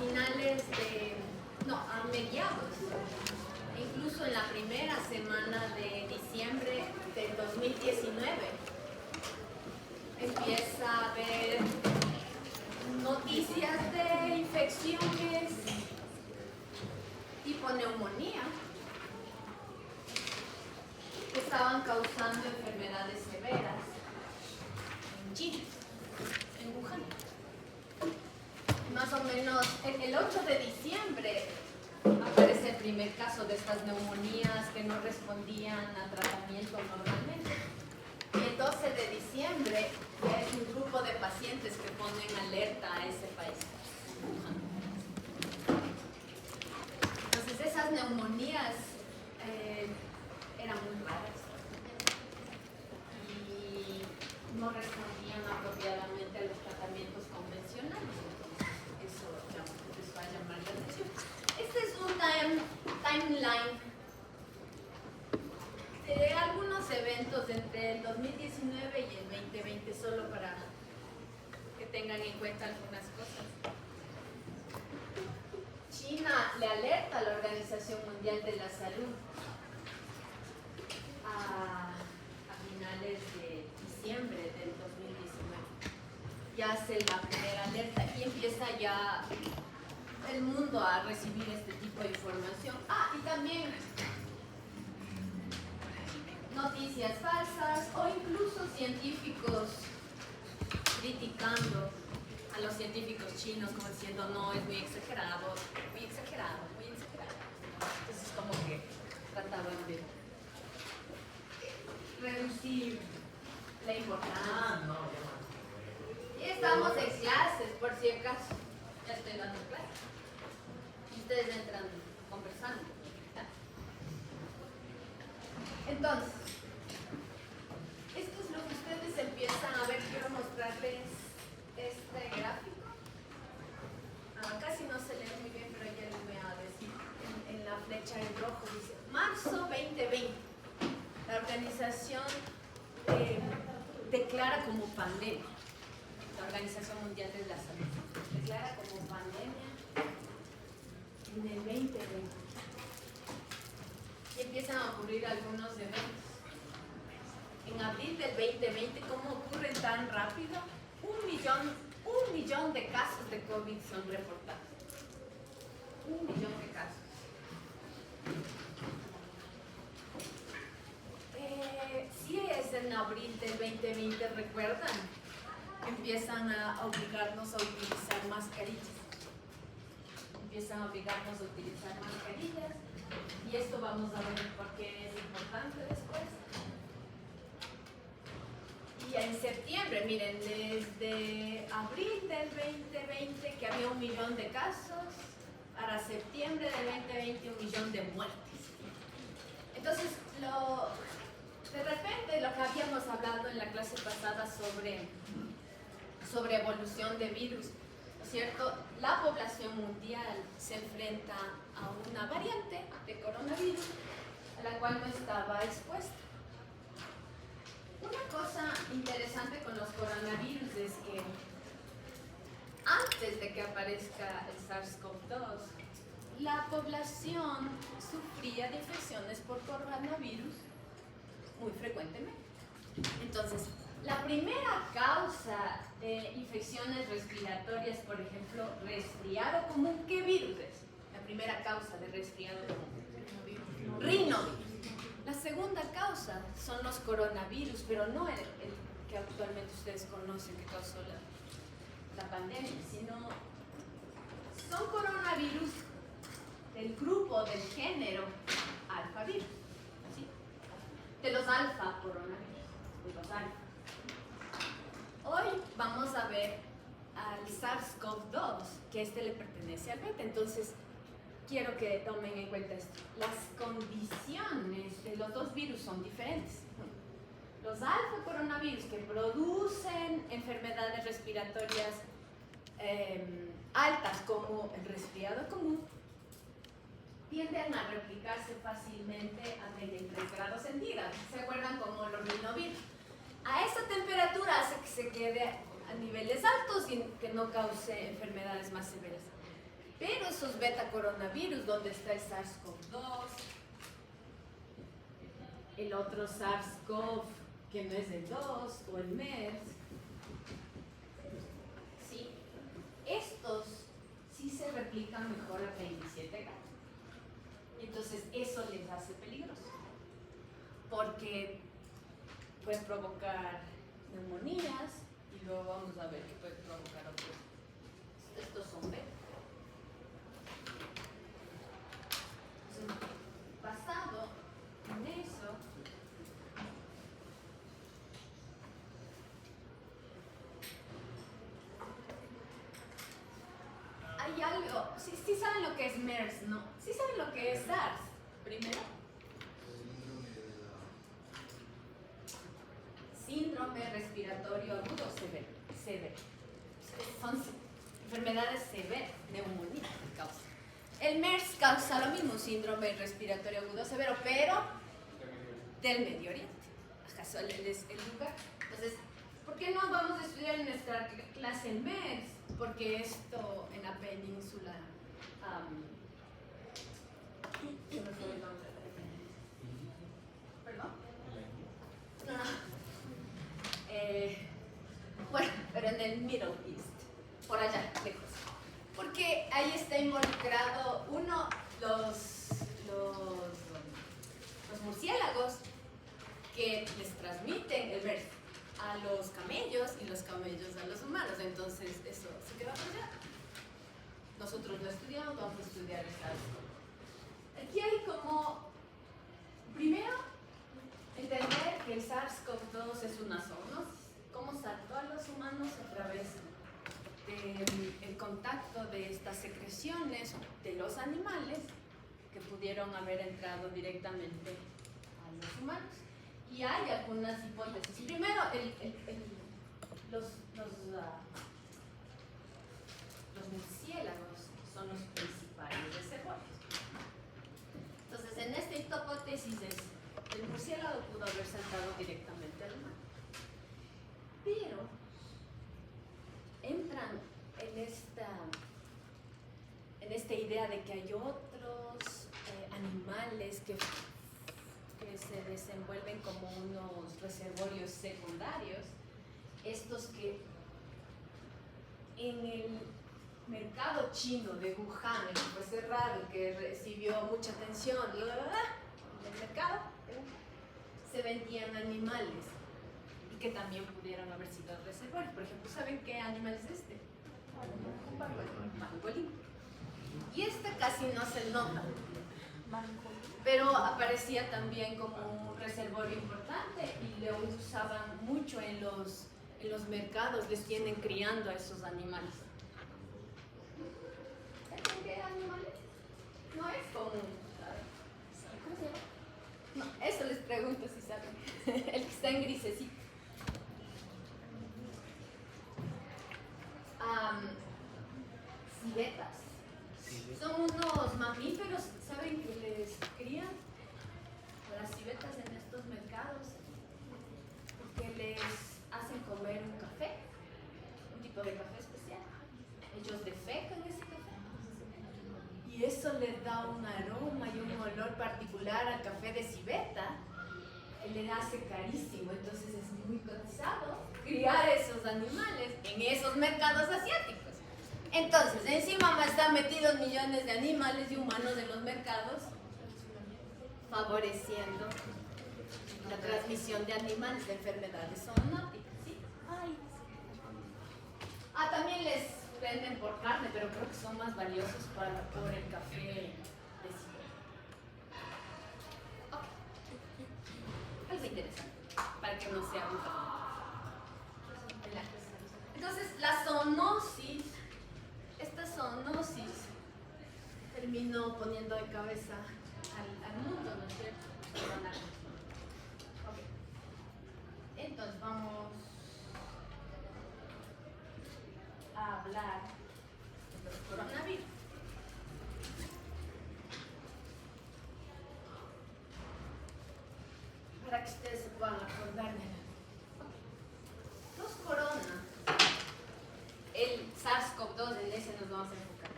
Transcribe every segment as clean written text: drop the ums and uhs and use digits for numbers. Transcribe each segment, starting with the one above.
finales de, no, a mediados, incluso en la primera semana de diciembre del 2019, empieza a haber noticias de infecciones tipo neumonía que estaban causando enfermedades severas en China, en Wuhan. Más o menos el 8 de diciembre aparece el primer caso de estas neumonías que no respondían a tratamiento normalmente. Y el 12 de diciembre ya es un grupo de pacientes que ponen alerta a ese país. Entonces esas neumonías eran muy raras y no respondían apropiadamente a los tratamientos convencionales. Entonces eso empezó a llamar la atención. Este es un timeline de algunos eventos entre el 2019 y el 2020, solo para que tengan en cuenta algunas cosas. China le alerta a la Organización Mundial de la Salud a finales de diciembre del 2019. Ya hace la primera alerta y empieza ya el mundo a recibir este tipo de información. Y también noticias falsas o incluso científicos criticando a los científicos chinos como diciendo no, es muy exagerado, muy exagerado, muy exagerado. Entonces como que trataban de reducir la importancia. Y estamos en clases, por si acaso. Ya estoy dando clases. Ustedes entran conversando. Entonces, esto es lo que ustedes empiezan a ver. Quiero mostrarles este gráfico. Casi no se lee muy bien, pero ya les voy a decir. En la flecha en rojo dice marzo 2020. La organización declara como pandemia. La Organización Mundial de la Salud declara como pandemia en el 2020. Y empiezan a ocurrir algunos eventos. En abril del 2020, ¿cómo ocurren tan rápido? Un millón de casos de COVID son reportados. 1 millón de casos. Sí, es en abril del 2020, ¿recuerdan? Empiezan a obligarnos a utilizar mascarillas. Empiezan a obligarnos a utilizar mascarillas. Y esto vamos a ver por qué es importante después. Y en septiembre, miren, desde abril del 2020, que había 1 millón de casos, para septiembre del 2020, 1 millón de muertes. Entonces, de repente, lo que habíamos hablado en la clase pasada sobre evolución de virus, ¿no es cierto? La población mundial se enfrenta a una variante de coronavirus a la cual no estaba expuesta. Una cosa interesante con los coronavirus es que antes de que aparezca el SARS-CoV-2, la población sufría de infecciones por coronavirus muy frecuentemente. Entonces, la primera causa de infecciones respiratorias, por ejemplo, resfriado común, ¿qué virus es? La primera causa de resfriado común. Rinovirus. La segunda causa son los coronavirus, pero no el que actualmente ustedes conocen que causó la pandemia, sino son coronavirus del grupo, del género alfavirus, ¿sí? De los alfa coronavirus, de los alfa. Hoy vamos a ver al SARS-CoV-2, que este le pertenece al beta. Entonces, quiero que tomen en cuenta esto. Las condiciones de los dos virus son diferentes. Los alfa coronavirus que producen enfermedades respiratorias altas como el resfriado común tienden a replicarse fácilmente a 33 grados centígrados. ¿Se acuerdan como los rinovirus? A esa temperatura hace que se quede a niveles altos y que no cause enfermedades más severas. Pero esos beta coronavirus, donde está el SARS-CoV-2, el otro SARS-CoV que no es el 2 o el MERS, ¿sí? Estos sí se replican mejor a 27 grados. Entonces eso les hace peligroso, porque pueden provocar neumonías y luego vamos a ver que pueden provocar otros. Estos son beta. Basado en eso, hay algo, sí saben lo que es MERS, ¿no? Sí saben lo que es SARS, primero. Síndrome respiratorio agudo severo. Son enfermedades severas, neumonía que causa. El MERS causa lo mismo, síndrome respiratorio agudo severo, pero del Medio Oriente. ¿Acaso es el lugar? Entonces, ¿por qué no vamos a estudiar en nuestra clase el MERS? Porque esto en la península... se me fue el nombre. ¿Perdón? Bueno, pero en el Middle East, por allá, lejos. Porque ahí está involucrado los murciélagos que les transmiten el MERS a los camellos y los camellos a los humanos. Entonces eso se queda por allá. Nosotros lo estudiamos, vamos a estudiar el SARS-CoV. Aquí hay como, primero, entender que el SARS-CoV-2 es una zoonosis. ¿Cómo saltó a los humanos? A través del contacto de estas secreciones de los animales que pudieron haber entrado directamente a los humanos. Y hay algunas hipótesis. Primero, los murciélagos son los principales reservorios. Entonces, en esta hipótesis el murciélago pudo haber saltado directamente al humano. Pero entran en esta idea de que hay otros animales que se desenvuelven como unos reservorios secundarios, estos que en el mercado chino de Wuhan, el que fue cerrado, que recibió mucha atención, en el mercado se vendían animales y que también pudieron haber sido reservorios. Por ejemplo, ¿saben qué animal es este? Un pangolín. Y este casi no se nota, pero aparecía también como un reservorio importante y lo usaban mucho en los mercados, les tienen criando a esos animales. ¿Saben qué animales? No es común. ¿Cómo se llama? No, eso les pregunto si saben. El que está en grisecito. Civetas. Son unos mamíferos, ¿saben que les crían a las civetas en estos mercados? Porque les hacen comer un café, un tipo de café especial. Ellos defecan ese café y eso les da un aroma y un olor particular al café de civeta. Le hace carísimo, entonces es muy cotizado criar esos animales en esos mercados asiáticos. Entonces, encima están metidos millones de animales y humanos en los mercados, favoreciendo la transmisión de animales de enfermedades zoonóticas. ¿Sí? También les venden por carne, pero creo que son más valiosos por el café de civeta. Algo interesante, para que no sea un trabajo. Entonces, la zoonosis, esta zoonosis terminó poniendo de cabeza al mundo, ¿no es cierto? Okay. Entonces, vamos a hablar de los coronavirus. Para que ustedes se puedan acordar de los corona, el SARS-CoV-2, en ese nos vamos a enfocar.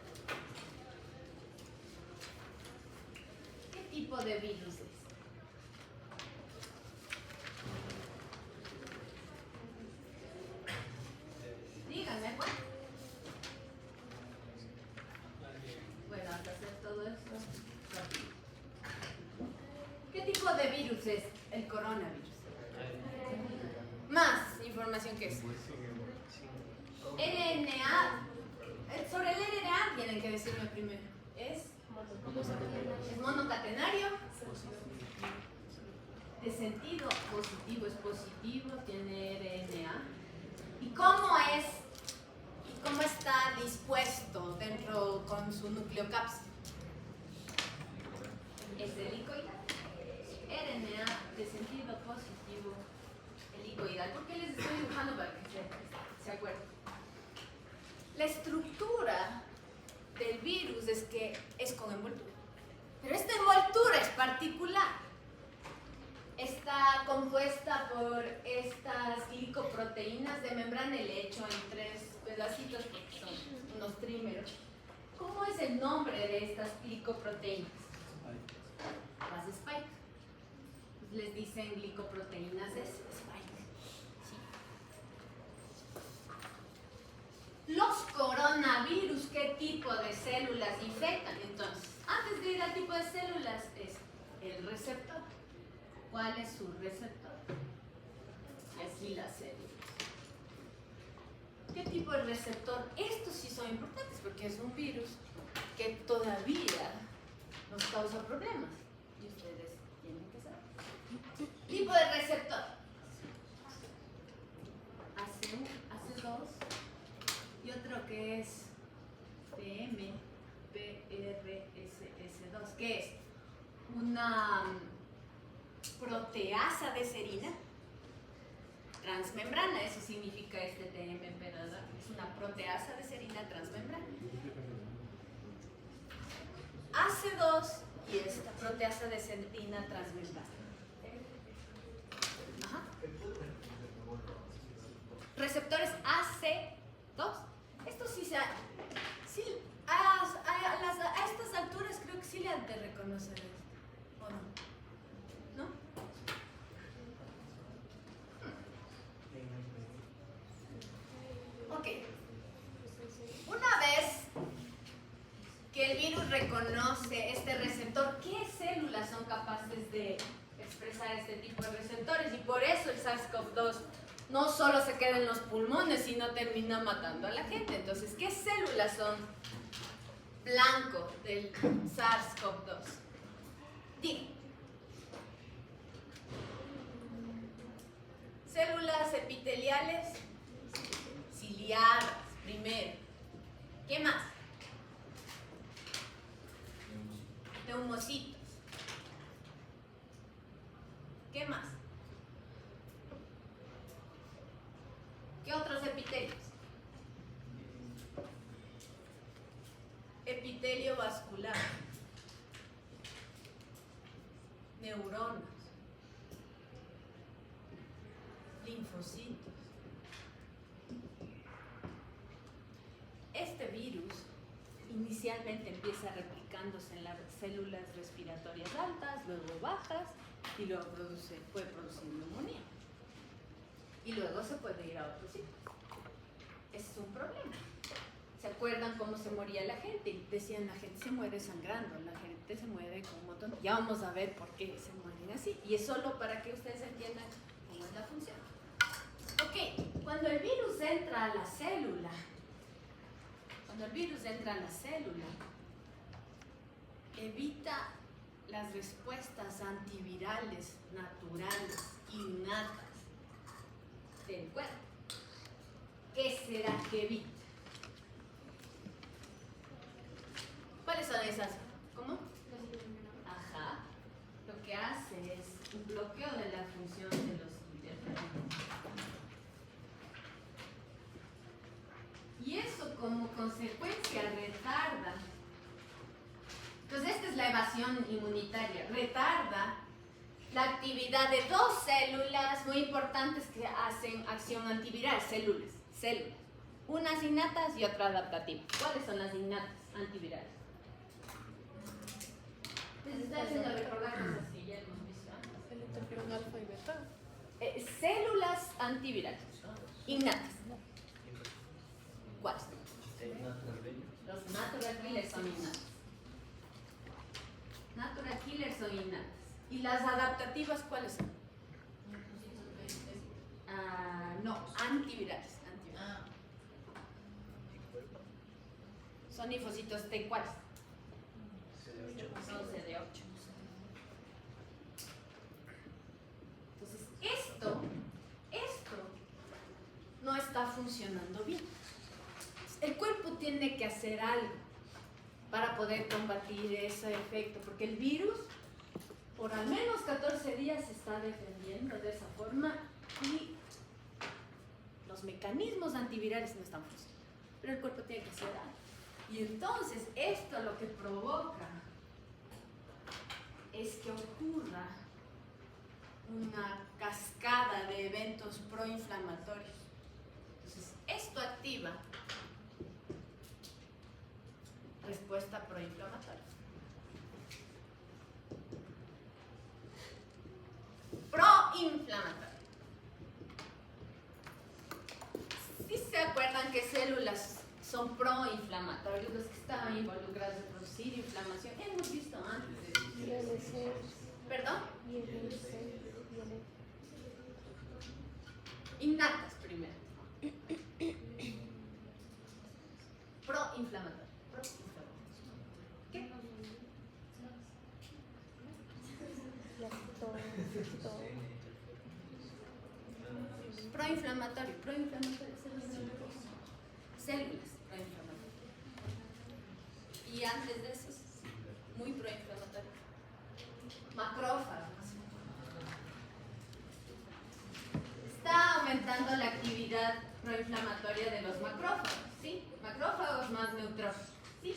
tipo de virus es? Díganme, pues. Bueno, hasta hacer todo esto. ¿Qué tipo de virus es el coronavirus? Más información que eso. RNA. Sobre el RNA tienen que decirme primero. ¿Es monocatenario? De sentido positivo, es positivo, tiene RNA. ¿Y cómo es? ¿Y cómo está dispuesto dentro con su nucleocápsida? Es helicoidal. RNA de sentido positivo, helicoidal. ¿Por qué les estoy dibujando para que se acuerden? La estructura del virus es que es con envoltura. Pero esta envoltura es particular. Está compuesta por estas glicoproteínas de membrana helecho en 3 pedacitos porque son unos trímeros. ¿Cómo es el nombre de estas glicoproteínas? Las spike. Les dicen glicoproteínas de spike. ¿Sí? Los coronavirus, ¿qué tipo de células infectan? Entonces, antes de ir al tipo de células, es el receptor. ¿Cuál es su receptor? Y así las células. ¿Qué tipo de receptor? Estos sí son importantes porque es un virus que todavía nos causa problemas. Y ustedes tienen que saber. Tipo de receptor. AC2 y otro que es PRSS2, que es una proteasa de serina transmembrana, eso significa este TM, ¿verdad? Es una proteasa de serina transmembrana. AC2 y esta proteasa de serina transmembrana. Ajá. Receptores AC2. Esto sí se sí, a estas alturas creo que sí le han de reconocer esto, ¿o no? ¿No? Ok. Una vez que el virus reconoce este receptor, ¿qué células son capaces de expresar este tipo de receptores? Y por eso el SARS-CoV-2 no solo se queda en los pulmones, sino termina matando a la gente. Entonces, ¿qué células son blanco del SARS-CoV-2? Diga. Células epiteliales ciliadas, primero. ¿Qué más? Neumocitos. ¿Qué más? ¿Qué otros epitelios? Epitelio vascular. Neuronas. Linfocitos. Este virus inicialmente empieza replicándose en las células respiratorias altas, luego bajas y luego puede producir neumonía. Y luego se puede ir a otro sitio. Ese es un problema. ¿Se acuerdan cómo se moría la gente? Decían, la gente se muere sangrando, la gente se muere con un montón. Ya vamos a ver por qué se mueren así. Y es solo para que ustedes entiendan cómo es la función. Ok, cuando el virus entra a la célula, evita las respuestas antivirales naturales, innatas del cuerpo. ¿Qué será que evita? ¿Cuáles son esas? ¿Cómo? Ajá. Lo que hace es un bloqueo de la función de los interferones. Y eso como consecuencia retarda. Entonces esta es la evasión inmunitaria. Retarda la actividad de dos células muy importantes que hacen acción antiviral. Células. Unas innatas y otra adaptativa. ¿Cuáles son las innatas antivirales? Les estoy haciendo recordar cosas que ya hemos visto antes. El interferón alfa y beta. Células antivirales innatas. ¿Cuáles? Los natural killers son innatos. Natural killers son innatas. ¿Y las adaptativas cuáles son? No, antivirales. Son linfocitos T, ¿cuáles? Son CD8. Entonces, esto no está funcionando bien. El cuerpo tiene que hacer algo para poder combatir ese efecto, porque el virus por al menos 14 días se está defendiendo de esa forma y los mecanismos antivirales no están funcionando, pero el cuerpo tiene que hacer algo. Y entonces esto lo que provoca es que ocurra una cascada de eventos proinflamatorios. Entonces esto activa respuesta proinflamatoria. Proinflamatoria. ¿Sí se acuerdan que células son proinflamatorios? Los que estaban involucrados en producir inflamación. Hemos visto antes. ¿Perdón? Innatas primero. Proinflamatorio. ¿Qué? Proinflamatorio. Células proinflamatorias. Y antes de eso, muy proinflamatorio. Macrófagos. Está aumentando la actividad proinflamatoria de los macrófagos, ¿sí? Macrófagos más neutrófilos, ¿sí?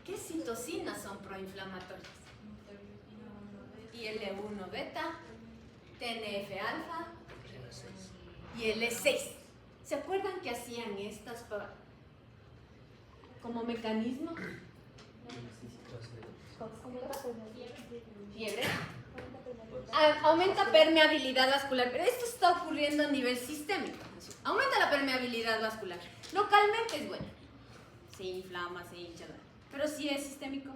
¿Qué citocinas son proinflamatorias? IL-1 beta, TNF-alfa y L6. ¿Se acuerdan que hacían estas como mecanismo? Fiebre. Aumenta permeabilidad vascular, pero esto está ocurriendo a nivel sistémico. Aumenta la permeabilidad vascular. Localmente es bueno. Se inflama, se hincha. Pero si es sistémico,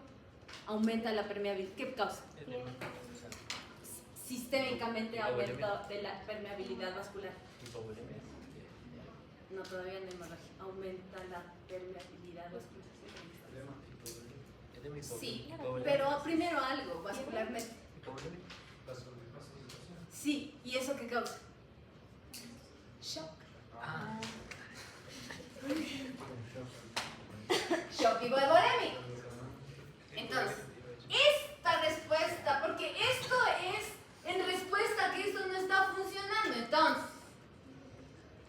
aumenta la permeabilidad. ¿Qué causa? Sistémicamente aumento de la permeabilidad vascular. No, todavía no hemorragia. Aumenta la permeabilidad vascular. Sí, pero primero algo, vascularmente. Sí, ¿y eso qué causa? Shock. Shock hipovolémico. Entonces, esta respuesta, porque esto es en respuesta a que esto no está funcionando.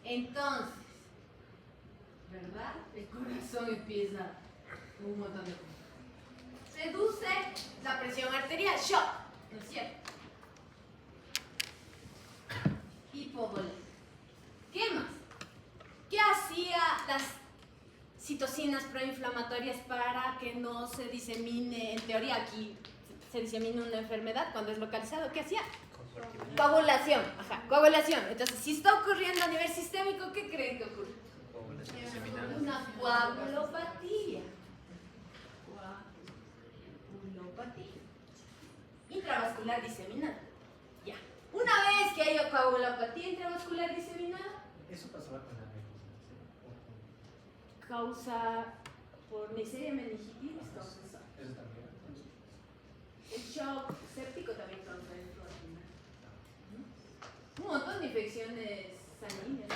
Entonces, ¿verdad? El corazón empieza un montón de cosas. Reduce la presión arterial, shock, ¿no es cierto? Hipovolemia. ¿Qué más? ¿Qué hacía las citocinas proinflamatorias para que no se disemine, en teoría aquí se disemina una enfermedad cuando es localizado? ¿Qué hacía? Coagulación, coagulación. Entonces, si está ocurriendo a nivel sistémico, ¿qué creen que ocurre? Una coagulopatía. Intravascular diseminada. Ya. Una vez que haya coagulopatía intravascular diseminada, eso pasaba con la meningitis. Causa por Neisseria meningitis, causa eso. Eso también. El shock séptico también causa esto. Un montón de infecciones sanguíneas.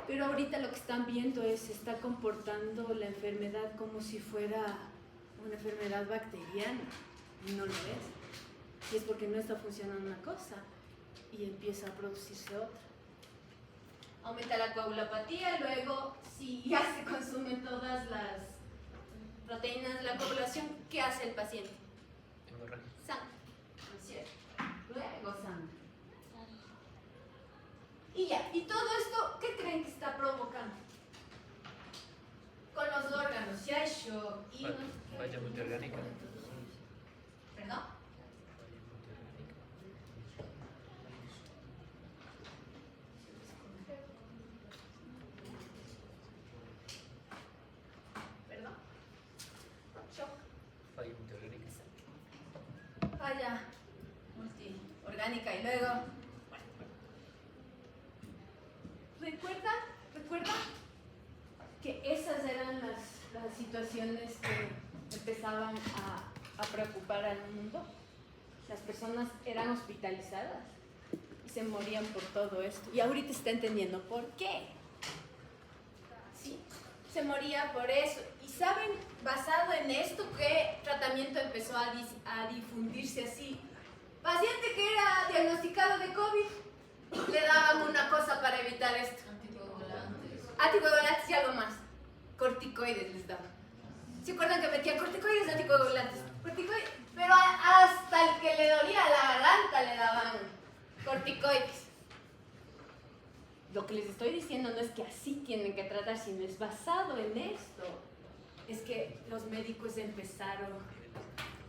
Pero ahorita lo que están viendo es se está comportando la enfermedad como si fuera una enfermedad bacteriana. Y no lo es. Y es porque no está funcionando una cosa y empieza a producirse otra. Aumenta la coagulopatía, luego si ya se consumen todas las proteínas de la coagulación, ¿qué hace el paciente? Sangre, ¿no es cierto? Luego sangre. Y ya, y todo esto, ¿qué creen que está provocando? Con los órganos, si hay shock, shock y falla multiorgánica. ¿Perdón? ¿Perdón? Shock. Falla multiorgánica. Falla multiorgánica y luego... ¿Recuerda que esas eran las situaciones que empezaban a preocupar al mundo? Las personas eran hospitalizadas y se morían por todo esto. Y ahorita está entendiendo por qué. Sí, se moría por eso. ¿Y saben, basado en esto, qué tratamiento empezó a difundirse así? Paciente que era diagnosticado de COVID, le daban una cosa para evitar esto. Anticoagulantes y algo más. Corticoides les daban. ¿Se acuerdan que metían corticoides y anticoagulantes? Corticoides, pero hasta el que le dolía la garganta le daban corticoides. Lo que les estoy diciendo no es que así tienen que tratar, sino es basado en esto. Es que los médicos empezaron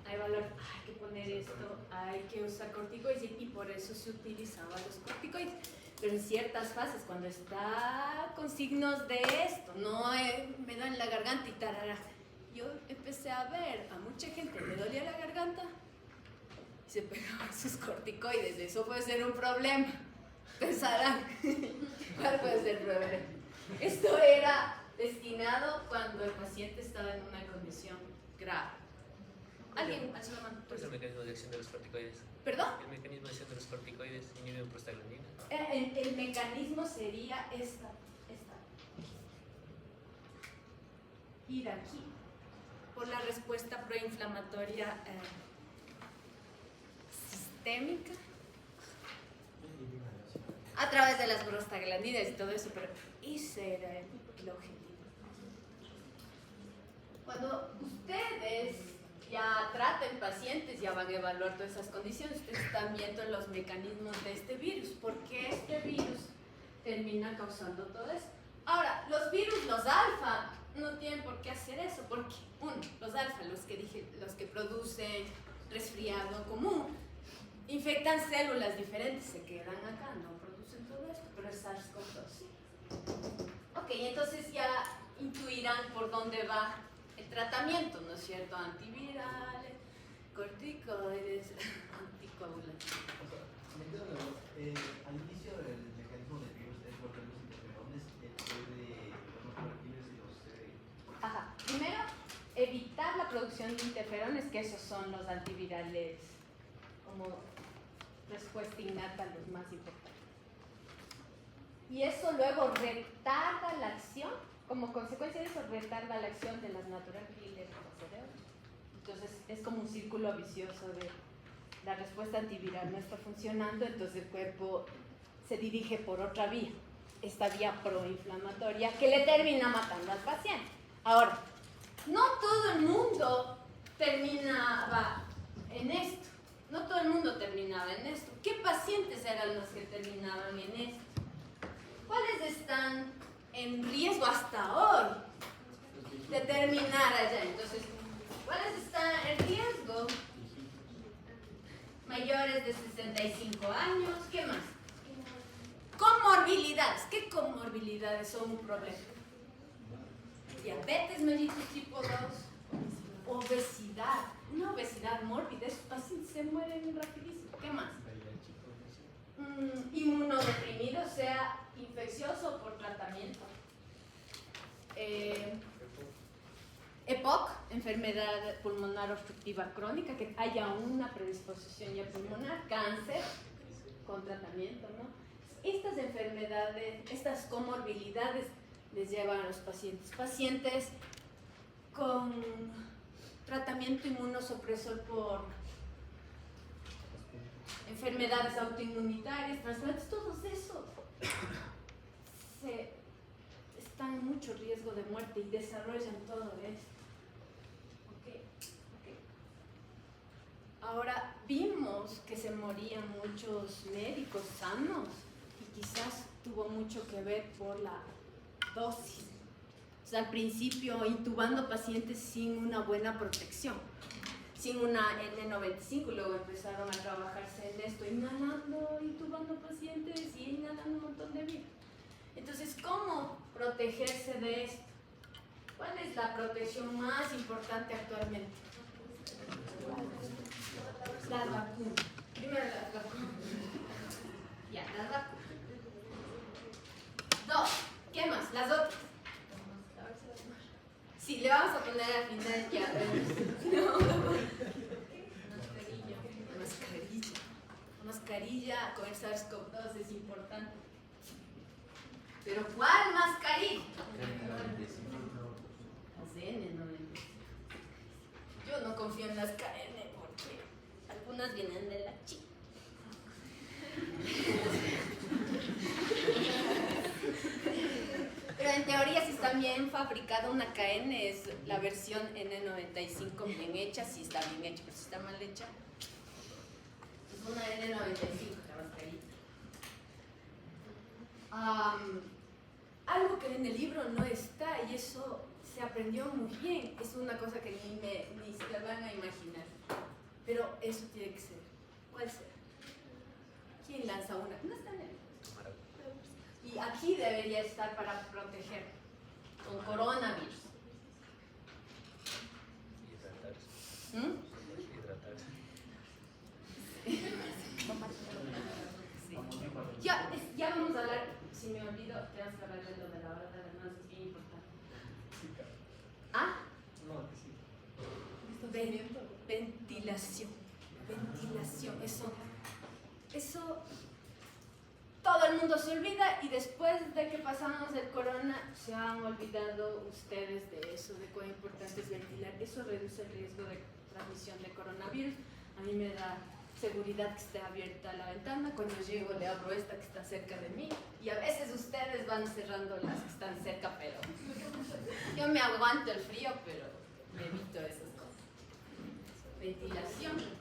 a evaluar, hay que poner esto, hay que usar corticoides, y por eso se utilizaban los corticoides. Pero en ciertas fases, cuando está con signos de esto, no me da en la garganta y tarara, yo empecé a ver a mucha gente le dolía la garganta y se pegaban sus corticoides. Eso puede ser un problema. Pensarán, ¿cuál puede ser el problema? Esto era destinado cuando el paciente estaba en una condición grave. ¿Alguien alzó la mano? ¿Cuál es el mecanismo de acción de los corticoides? ¿Perdón? El mecanismo de acción de los corticoides inhiben prostaglandina. El mecanismo sería esta. Ir aquí, por la respuesta proinflamatoria sistémica, a través de las prostaglandinas y todo eso, pero ese era el objetivo. Cuando ustedes ya traten pacientes, ya van a evaluar todas esas condiciones, ustedes están viendo los mecanismos de este virus, por qué este virus termina causando todo eso. Ahora, los virus, los alfa, no tienen por qué hacer eso, porque uno, los alfa, los que producen resfriado común, infectan células diferentes, se quedan acá, no producen todo esto, pero el SARS-CoV-2 sí. Ok, entonces ya intuirán por dónde va el tratamiento, ¿no es cierto? Antivirales, corticoides, anticoagulantes. Al inicio del mecanismo del virus es volver los interferones después de los proactivos y los... Ajá, primero, evitar la producción de interferones, que esos son los antivirales como respuesta innata, los más importantes. Y eso luego retarda la acción, como consecuencia de eso retarda la acción de las natural killers en el cerebro. Entonces es como un círculo vicioso de la respuesta antiviral no está funcionando, entonces el cuerpo se dirige por otra vía, esta vía proinflamatoria que le termina matando al paciente. Ahora, no todo el mundo terminaba en esto, no todo el mundo terminaba en esto. ¿Qué pacientes eran los que terminaban en esto? ¿Cuáles están en riesgo hasta hoy de terminar allá? Entonces, ¿cuáles están en riesgo? Mayores de 65 años, ¿qué más? Comorbilidades. ¿Qué comorbilidades son un problema? Diabetes mellitus tipo 2, obesidad, una obesidad mórbida, esos pacientes se mueren rapidísimo. ¿Qué más? Inmunodeprimido, sea infeccioso por tratamiento. EPOC, enfermedad pulmonar obstructiva crónica, que haya una predisposición ya pulmonar, cáncer con tratamiento, ¿no? Estas enfermedades, estas comorbilidades les llevan a los pacientes con tratamiento inmunosupresor por enfermedades autoinmunitarias, trasplantes, todos esos están en mucho riesgo de muerte y desarrollan todo esto. Okay. Ahora vimos que se morían muchos médicos sanos y quizás tuvo mucho que ver por la dosis. Entonces, al principio, intubando pacientes sin una buena protección, sin una N95, luego empezaron a trabajarse en esto, inhalando, intubando pacientes y inhalando un montón de virus. Entonces, ¿cómo protegerse de esto? ¿Cuál es la protección más importante actualmente? Las vacunas. Primero las vacunas. Ya, las vacunas. 2. ¿Qué más? Las otras. Sí, le vamos a poner al final ya. No. Mascarilla. Mascarilla con el SARS-CoV-2 es importante. ¿Pero cuál mascarilla? Las N95. Yo no confío en las KN porque algunas vienen de la China. Pero en teoría, si está bien fabricada una KN, es la versión N95 bien hecha, si está bien hecha, pero si está mal hecha, es una N95, la mascarilla. Algo que en el libro no está, y eso se aprendió muy bien, es una cosa que ni se la van a imaginar, pero eso tiene que ser. ¿Cuál será? ¿Quién lanza una? No está en el libro. Y aquí debería estar para proteger con coronavirus. Hidratarse. Hidratarse. Sí. Ya vamos a hablar, si me olvido, tenemos que hablar de lo de la hora de las manos, es bien importante. ¿Ah? No, que sí. Ventilación. Ventilación. Eso todo el mundo se olvida, y después de que pasamos el corona se han olvidado ustedes de eso, de cuán importante es ventilar. Eso reduce el riesgo de transmisión de coronavirus. A mí me da seguridad que esté abierta la ventana. Cuando llego le abro esta que está cerca de mí, y a veces ustedes van cerrando las que están cerca, pero yo me aguanto el frío, pero me evito esas cosas. Ventilación.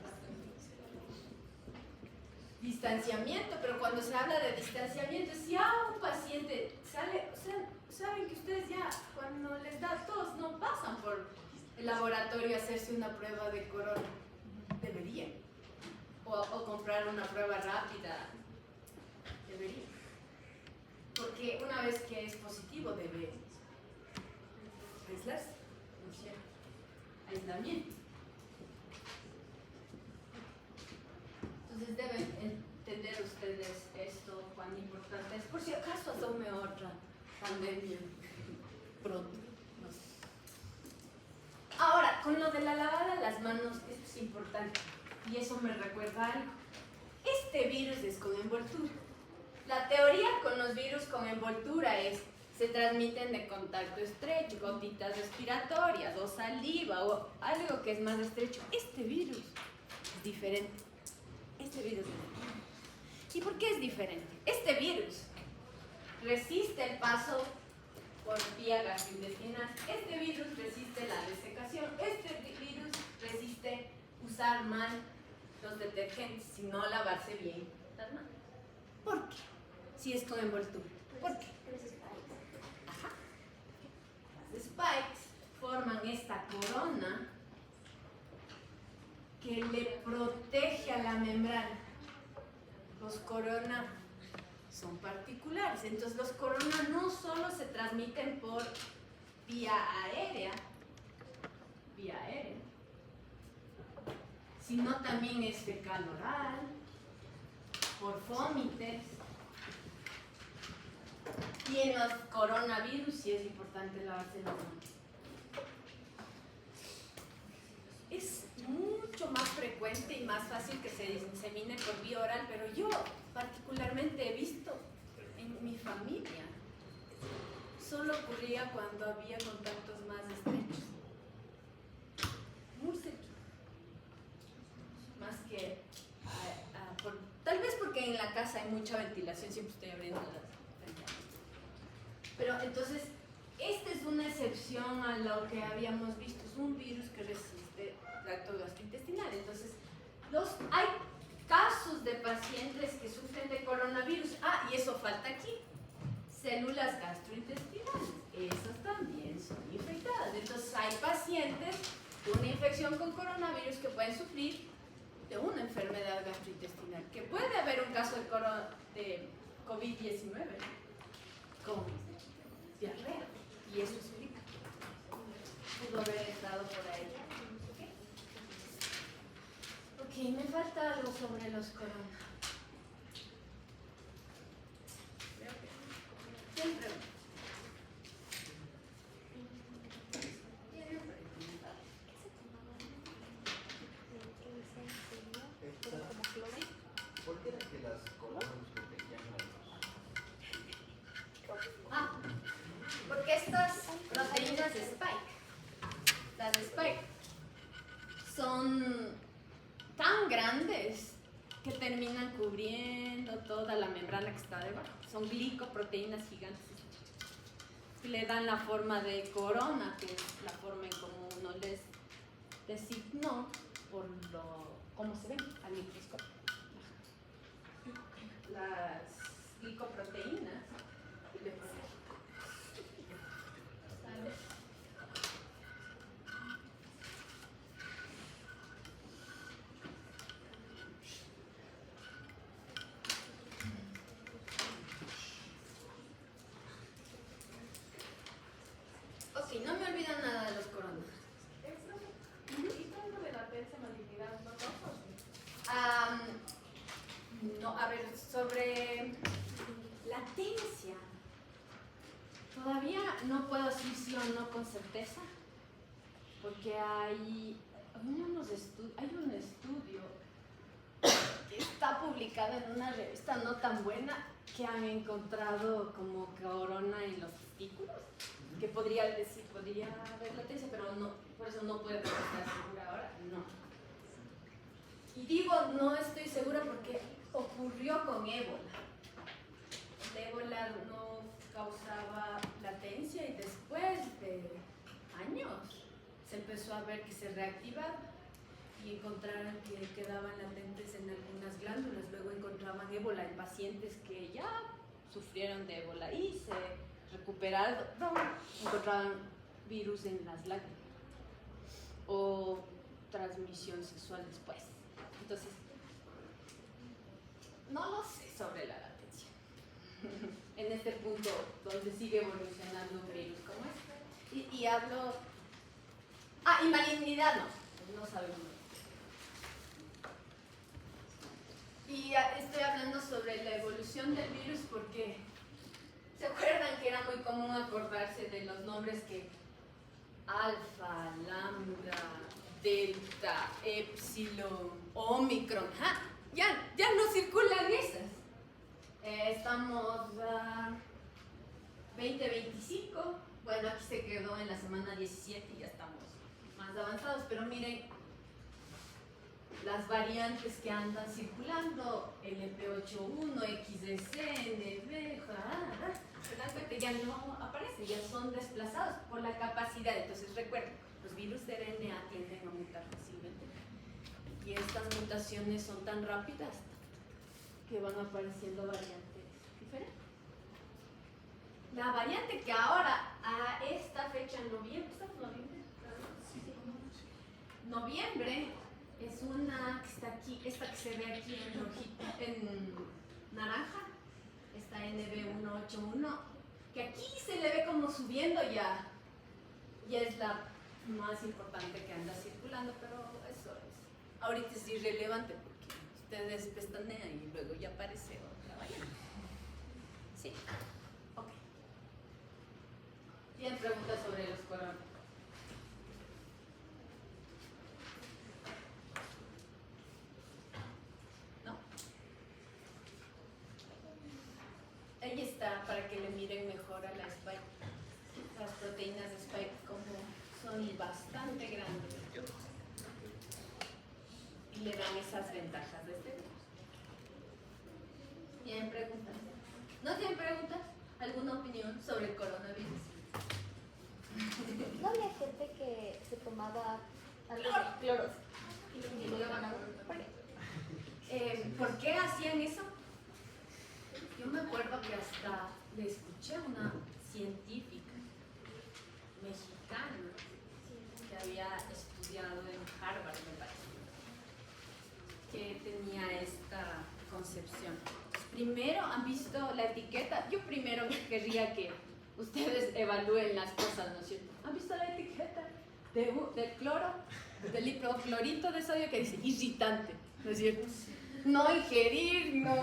Distanciamiento, pero cuando se habla de distanciamiento, si a un paciente sale, o sea, saben que ustedes ya cuando les da tos no pasan por el laboratorio a hacerse una prueba de corona, deberían, o comprar una prueba rápida, deberían, porque una vez que es positivo debe aislarse, ¿no es cierto? Aislamiento. Entonces deben entender ustedes esto, cuán importante es. Por si acaso asome otra pandemia pronto. No sé. Ahora, con lo de la lavada de las manos, esto es importante. Y eso me recuerda algo. Este virus es con envoltura. La teoría con los virus con envoltura es: se transmiten de contacto estrecho, gotitas respiratorias o saliva o algo que es más estrecho. Este virus es diferente. Este virus es diferente. ¿Y por qué es diferente? Este virus resiste el paso por vía gastrointestinal. Este virus resiste la desecación. Este virus resiste usar mal los detergentes, si no lavarse bien las manos. ¿Por qué? Si es con envoltura. ¿Por qué? Ajá. Las spikes forman esta corona que le protege a la membrana. Los corona son particulares, entonces los corona no solo se transmiten por vía aérea, sino también es fecal oral, por vómites, y en los coronavirus sí es importante lavarse las manos. Es mucho más frecuente y más fácil que se disemine por vía oral, pero yo particularmente he visto en mi familia, solo ocurría cuando había contactos más estrechos, muy cerquita, más que tal vez porque en la casa hay mucha ventilación, siempre estoy abriendo las ventanas. Pero entonces, esta es una excepción a lo que habíamos visto, es un virus que resiste tracto gastrointestinal. Entonces, hay casos de pacientes que sufren de coronavirus. Y eso falta aquí. Células gastrointestinales. Esas también son hay pacientes de una infección con coronavirus que pueden sufrir de una enfermedad gastrointestinal, que puede haber un caso de COVID-19 con diarrea, y eso explica. Pudo haber estado por ahí. Ok, me falta algo sobre los coronas. ¿Quién pregunta? ¿Por qué era que las coronas nos protegían a los? Porque estas proteínas de Spike, las de Spike, son tan grandes que terminan cubriendo toda la membrana que está debajo. Son glicoproteínas gigantes. Le dan la forma de corona, que es la forma en como uno les designó por cómo se ven al microscopio. Las glicoproteínas le protegen. ¿Sale? Ok, no me olvido nada de los coronas. ¿Y cuándo de latencia, malignidad, no todos? No, a ver, sobre latencia. Todavía no puedo decir sí o no con certeza, porque hay un estudio que está publicado en una revista no tan buena que han encontrado como corona en los testículos, que podría haber latencia, pero no, por eso no puedo estar segura ahora, no. Y digo no estoy segura porque ocurrió con ébola. El ébola no causaba latencia y después de años se empezó a ver que se reactivaba y encontraron que quedaban latentes en algunas glándulas. Luego encontraban ébola en pacientes que ya sufrieron de ébola y se recuperaron, encontraban virus en las lágrimas o transmisión sexual después. Entonces, no lo sé sobre la latencia. En este punto donde sigue evolucionando un virus como este. Y hablo... y malignidad no sabemos. Y estoy hablando sobre la evolución del virus porque ¿se acuerdan que era muy común acordarse de los nombres que alfa, lambda, delta, epsilon, omicron? Ya no circulan esas. Estamos a 2025. Bueno, aquí se quedó en la semana 17 y ya estamos más avanzados, pero miren las variantes que andan circulando, LP81, XDC, NB, que ya no aparecen, ya son desplazados por la capacidad. Entonces recuerden, los virus de RNA tienden a mutar fácilmente y estas mutaciones son tan rápidas que van apareciendo variantes diferentes. La variante que ahora a esta fecha en noviembre, ¿estamos en noviembre? Noviembre es una que está aquí, esta que se ve aquí en rojito, en naranja, esta NB181, que aquí se le ve como subiendo ya es la más importante que anda circulando, pero eso es, ahorita es irrelevante porque ustedes pestanean y luego ya aparece otra variante. Sí, ok. ¿Tienen preguntas sobre los coronas? Ahí está, para que le miren mejor a la spike. Las proteínas de spike como son bastante grandes y le dan esas ventajas de este virus. ¿Tienen preguntas? ¿No tienen preguntas? ¿Alguna opinión sobre el coronavirus? ¿No había gente que se tomaba algo de cloro y lo iban a ¿Por qué hacían eso? Yo me acuerdo que hasta le escuché a una científica mexicana había estudiado en Harvard, me parece, que tenía esta concepción. Primero, ¿han visto la etiqueta? Yo primero querría que ustedes evalúen las cosas, ¿no es cierto? ¿Han visto la etiqueta del cloro, del hipoclorito de sodio que dice irritante, ¿no es cierto? No ingerir, no,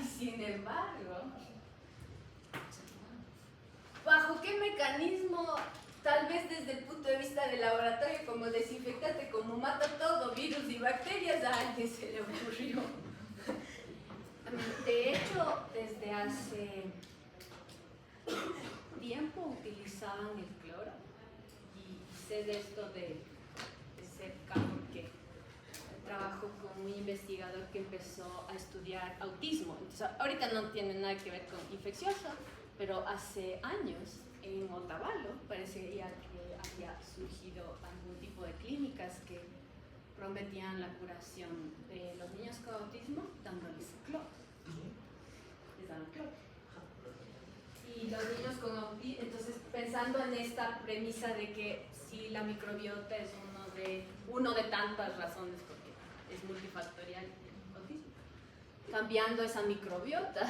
y sin embargo, ¿bajo qué mecanismo, tal vez desde el punto de vista del laboratorio, como desinfectante, como mata todo, virus y bacterias, a alguien se le ocurrió? De hecho, desde hace tiempo utilizaban el cloro y sé de esto de cerca porque trabajo con un investigador que empezó a estudiar autismo. Entonces, ahorita no tiene nada que ver con infeccioso, pero hace años en Otavalo parecía que había surgido algún tipo de clínicas que prometían la curación de los niños con autismo dándoles cloro. Les dan cloro. Y los niños con autismo, entonces pensando en esta premisa de que si la microbiota es uno de tantas razones, porque es multifactorial el autismo, cambiando esa microbiota,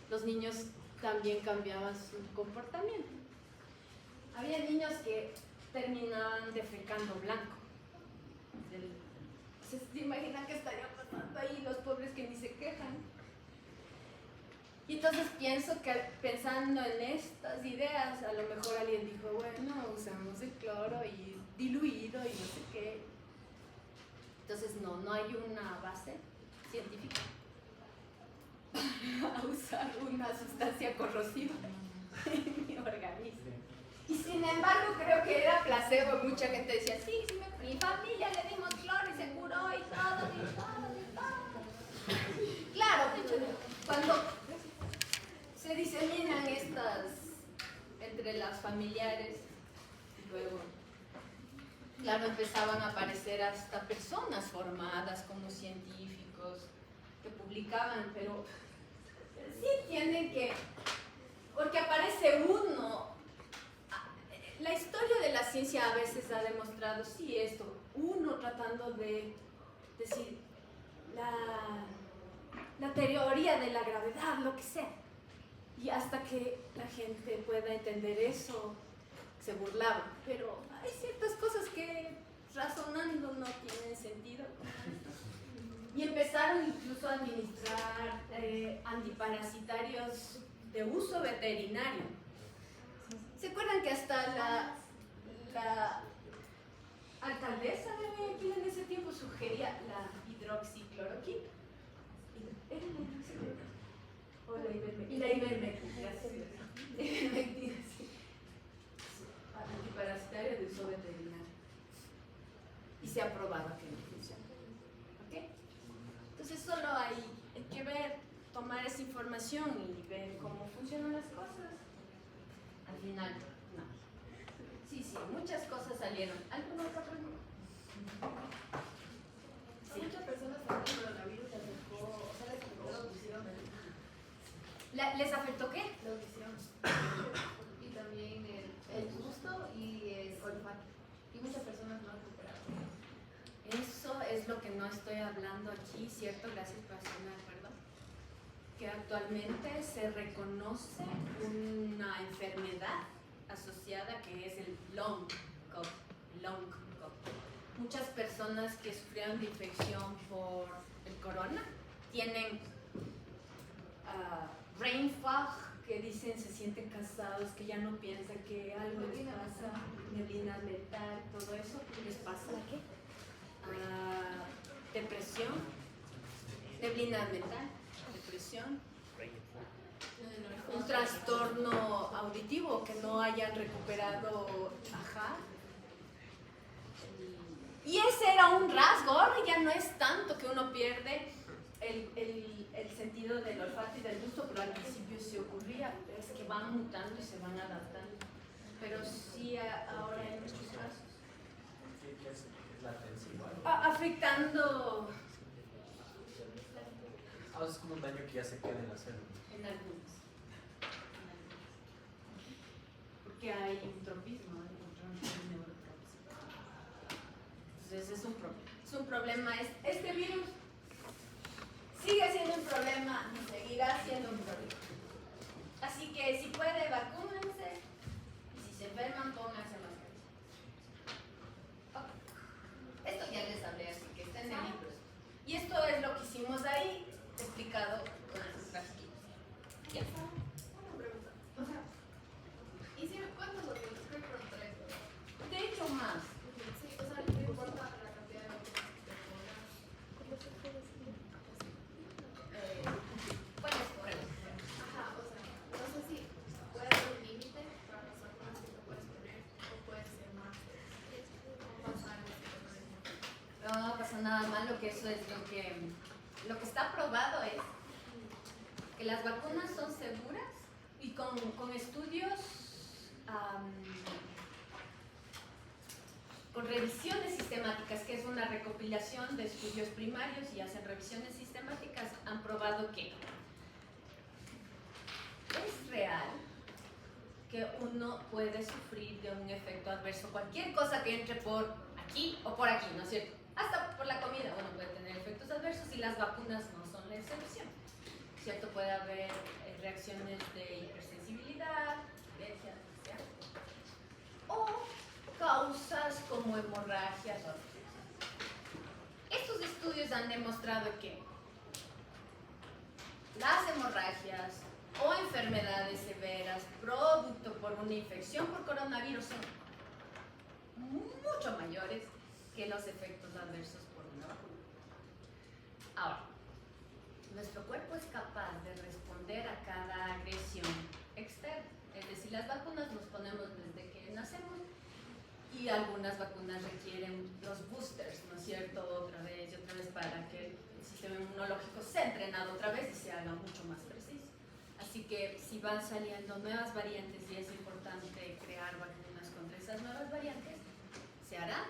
los niños también cambiaban su comportamiento. Había niños que terminaban defecando blanco. ¿Se imaginan qué estaría pasando ahí los pobres que ni se quejan? Y entonces pienso que pensando en estas ideas, a lo mejor alguien dijo, bueno, usamos el cloro y diluido y no sé qué. Entonces no hay una base científica a usar una sustancia corrosiva en mi organismo. Y sin embargo creo que era placebo. Mucha gente decía, sí, mi familia le dimos cloro y se curó y todo. Claro, cuando se diseminan estas entre las familiares, luego, claro, empezaban a aparecer hasta personas formadas como científicos que publicaban, pero sí tienen que, porque aparece uno. La historia de la ciencia a veces ha demostrado, sí, esto, uno tratando de decir la teoría de la gravedad, lo que sea. Y hasta que la gente pueda entender eso, se burlaban. Pero hay ciertas cosas que razonando no tienen sentido. Y empezaron incluso a administrar antiparasitarios de uso veterinario. ¿Se acuerdan que hasta la alcaldesa de Guayaquil en ese tiempo sugería la hidroxicloroquina? ¿Era la hidroxicloroquina? O la ivermectina. Y la ivermectina, gracias. Ivermectina, sí. Antiparasitario de uso veterinario. Y se ha probado que no funciona. ¿Ok? Entonces solo hay que ver, tomar esa información y ver cómo funcionan las cosas. Al final, no. Sí, muchas cosas salieron. ¿Alguna otra pregunta? Sí. Muchas personas también el coronavirus les afectó, o sea, les afectó la audición. ¿Les afectó qué? La audición. Y también el gusto y el olfato. Y muchas personas no han recuperado. Eso es lo que no estoy hablando aquí, ¿cierto? Gracias por hacerme de acuerdo. Que actualmente se reconoce una enfermedad asociada que es el long COVID. Muchas personas que sufrieron de infección por el corona tienen brain fog, que dicen se sienten cansados, que ya no piensan, que algo les pasa, neblina mental, todo eso. ¿Les pasa qué? Depresión, neblina mental, depresión, un trastorno auditivo que no hayan recuperado, y ese era un rasgo. Ahora ya no es tanto que uno pierde el sentido del olfato y del gusto, pero al principio sí ocurría. Es que van mutando y se van adaptando, pero sí ahora en muchos casos afectando Es como un daño que ya se queda en la célula. en algunos, porque hay un tropismo, hay un tropismo Entonces es un problema. Es un problema. Este virus sigue siendo un problema y seguirá siendo un problema. Así que si puede, vacúnense. Y si se enferman, pónganse mascarilla. Okay. Esto ya les hablé, así que está en el libro. Y esto es lo que hicimos ahí, explicado con esos gráficos. Ya. Una pregunta. O sea, ¿hicieron cuántos vacunas? Creo que fueron 3, ¿verdad? De hecho, más. Sí, o sea, no importa la cantidad de vacunas que te pongas. ¿Cuál es correcto? Ajá, o sea, no sé si puede haber un límite para las vacunas que te puedes poner o puede ser más. No pasa algo si te pones mucho. No pasa nada malo, que eso es lo que está probado es que las vacunas son seguras y con estudios, con revisiones sistemáticas, que es una recopilación de estudios primarios y hacen revisiones sistemáticas, han probado que es real que uno puede sufrir de un efecto adverso, cualquier cosa que entre por aquí o por aquí, ¿no es cierto? Hasta por la comida uno puede tener efectos adversos y las vacunas no son la excepción, ¿cierto? Puede haber reacciones de hipersensibilidad, alergia, etc. O causas como hemorragias o estos estudios han demostrado que las hemorragias o enfermedades severas producto por una infección por coronavirus son mucho mayores que los efectos adversos por una vacuna. Ahora, nuestro cuerpo es capaz de responder a cada agresión externa. Es decir, las vacunas nos ponemos desde que nacemos y algunas vacunas requieren los boosters, ¿no es cierto? Otra vez y otra vez para que el sistema inmunológico sea entrenado otra vez y se haga mucho más preciso. Así que si van saliendo nuevas variantes y es importante crear vacunas contra esas nuevas variantes, se hará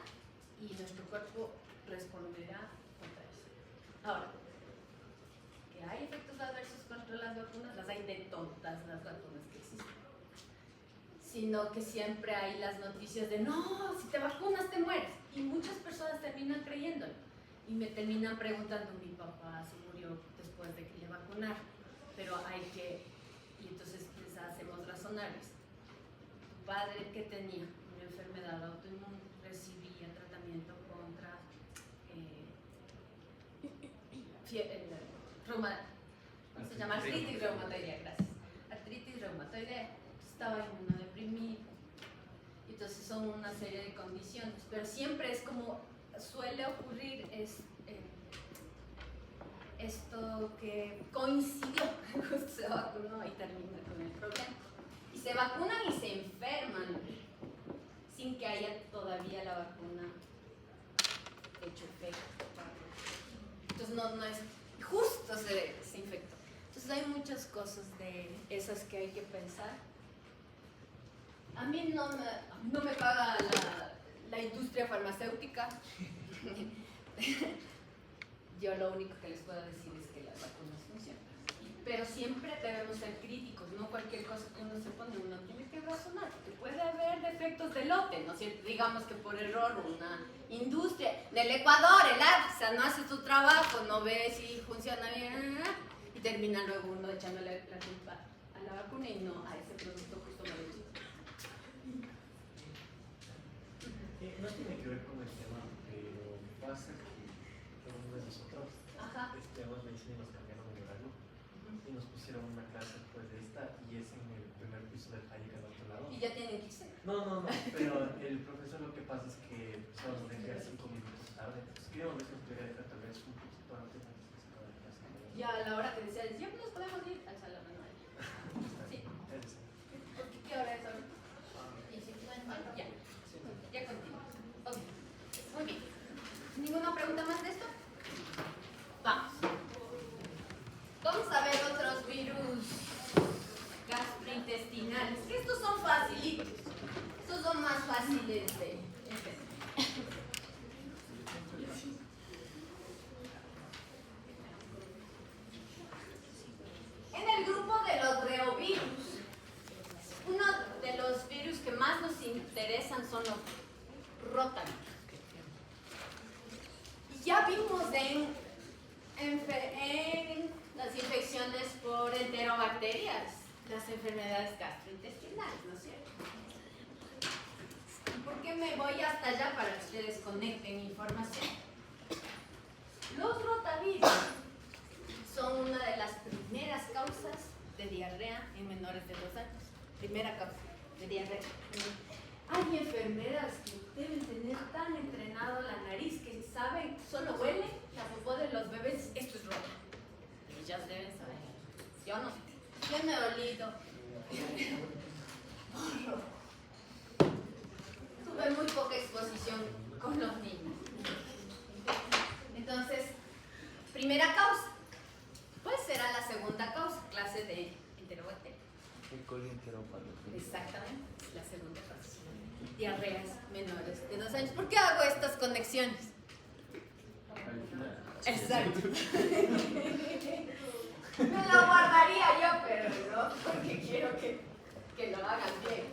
y nuestro cuerpo responderá contra eso. Ahora, que hay efectos adversos contra las vacunas, las hay de todas las vacunas que existen. Sino que siempre hay las noticias de no, si te vacunas te mueres. Y muchas personas terminan creyéndolo. Y me terminan preguntando, mi papá se murió después de que le vacunaron. Pero hay que, y entonces les hacemos razonarles. Tu padre que tenía una enfermedad autoinmune recibía tratamiento contra ¿cómo se llama? Artritis reumatoidea, gracias. Artritis reumatoidea, estaba inmunodeprimido. Entonces son una serie de condiciones, pero siempre es como suele ocurrir esto que coincidió, justo se vacunó y termina con el problema. Y se vacunan y se enferman sin que haya todavía la vacuna hecho efecto. Entonces no es, justo se infectó. Entonces hay muchas cosas de esas que hay que pensar. A mí no me paga la industria farmacéutica. Yo lo único que les puedo decir es que las vacunas funcionan. Pero siempre debemos ser críticos, no cualquier cosa que uno se pone, uno tiene que razonar, porque puede haber defectos de lote, ¿no es cierto? Digamos que por error una industria del Ecuador, el ARSA, no hace su trabajo, no ve si funciona bien, y termina luego uno echándole la culpa a la vacuna y no a ese producto justo no lo hizo. No tiene que ver con el tema, pero pasa que uno de nosotros estudiamos medicina y nos cambiaron el horario y nos pusieron una clase después de esta y es en el primer piso del Hayek al otro lado. ¿Y ya tienen que irse? No, pero el profesor lo que pasa es que solo nos deja 5 minutos tarde, entonces queríamos ver si nos podría dejar tal vez un poquito antes de que se acabe la clase. Ya a la hora que decías, ya nos podemos ir al salón manual. Sí. ¿Por qué hora es ahora? Ya. Ya continuamos. Ok. Muy bien. ¿Ninguna pregunta más de esto? Vamos. Vamos a ver otros virus gastrointestinales. Estos son facilitos. Estos son más fáciles de entender. En el grupo de los reovirus, uno de los virus que más nos interesan son los rotavirus. ya vimos en las infecciones por enterobacterias, las enfermedades gastrointestinales, ¿no es cierto? ¿Por qué me voy hasta allá para que ustedes conecten información? Los rotavirus son una de las primeras causas de diarrea en menores de 2 años. Primera causa de diarrea. Hay enfermeras que deben tener tan entrenado la nariz que saben, solo huele la popó de los bebés, esto es rota. Ellas deben saber. Yo no. Yo me he olido. Tuve muy poca exposición con los niños. Entonces, primera causa. Pues será la segunda causa, clase de enterobacteria. El coli enterópata. Exactamente, la segunda causa. Diarreas menores de 2 años. ¿Por qué hago estas conexiones? Exacto. Me lo guardaría yo, pero no, porque quiero que lo hagan bien.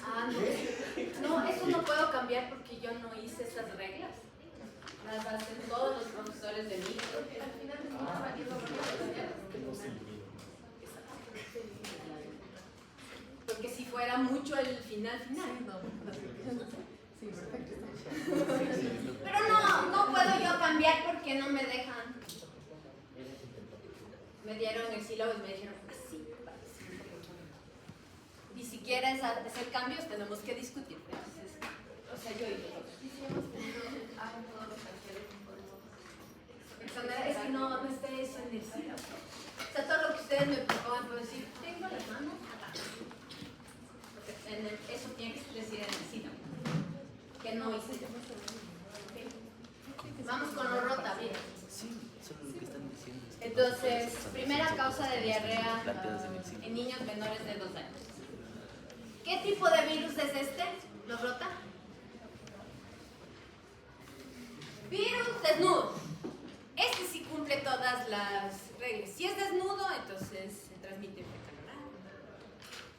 Ah, no, eso no puedo cambiar porque yo no hice esas reglas. Las hacen todos los profesores de mí. Porque si fuera mucho el final, no. Sí, perfecto. Pero no puedo yo cambiar porque no me dejan. Me dieron el sílabo y me dijeron así. Ni siquiera es hacer cambios, tenemos que discutir. Entonces, o sea, yo y Hagan todos los talleres es que no esté eso en el sílabo. O sea, todo lo que ustedes me propongan, puedo decir, tengo las manos acá. Porque eso tiene que decir en el sílabo. Que no hice yo. Vamos con los rotavirus. Sí, eso es lo que están diciendo. Entonces, primera causa de diarrea en niños menores de 2 años. ¿Qué tipo de virus es este? ¿Los rota? Virus desnudo. Este sí cumple todas las reglas. Si es desnudo, entonces se transmite fecal oral.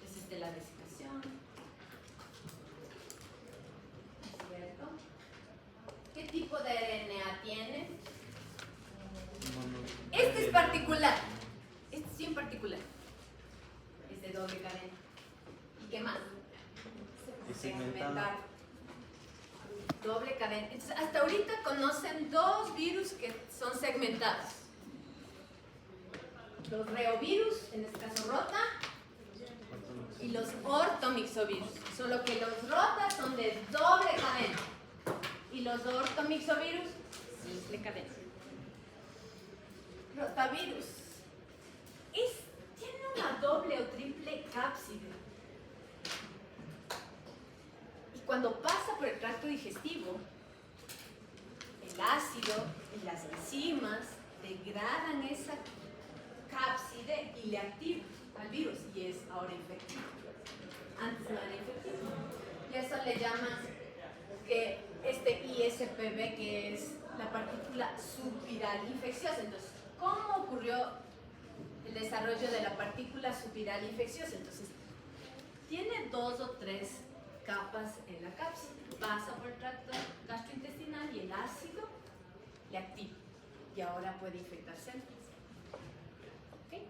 Es de la desecación. ¿Cierto? ¿Qué tipo de RNA tiene? Este es particular. Este sí en particular. Es de doble cadena. ¿Y qué más? Es segmentado. Doble cadena. Entonces, hasta ahorita conocen 2 virus que son segmentados. Los reovirus, en este caso rota, y los ortomixovirus. Solo que los rota son de doble cadena y los ortomixovirus simple cadena. Rotavirus tiene una doble o triple cápside. Y cuando pasa por el tracto digestivo, el ácido y las enzimas degradan esa cápside y le activan al virus y es ahora infectivo. Antes no era infectivo. Y eso le llaman que este ISPV, que es la partícula subviral infecciosa. Entonces, ¿cómo ocurrió el desarrollo de la partícula subviral infecciosa? Entonces, tiene 2 o 3 capas en la cápside. Pasa por el tracto gastrointestinal y el ácido le activa. Y ahora puede infectar células. ¿Okay?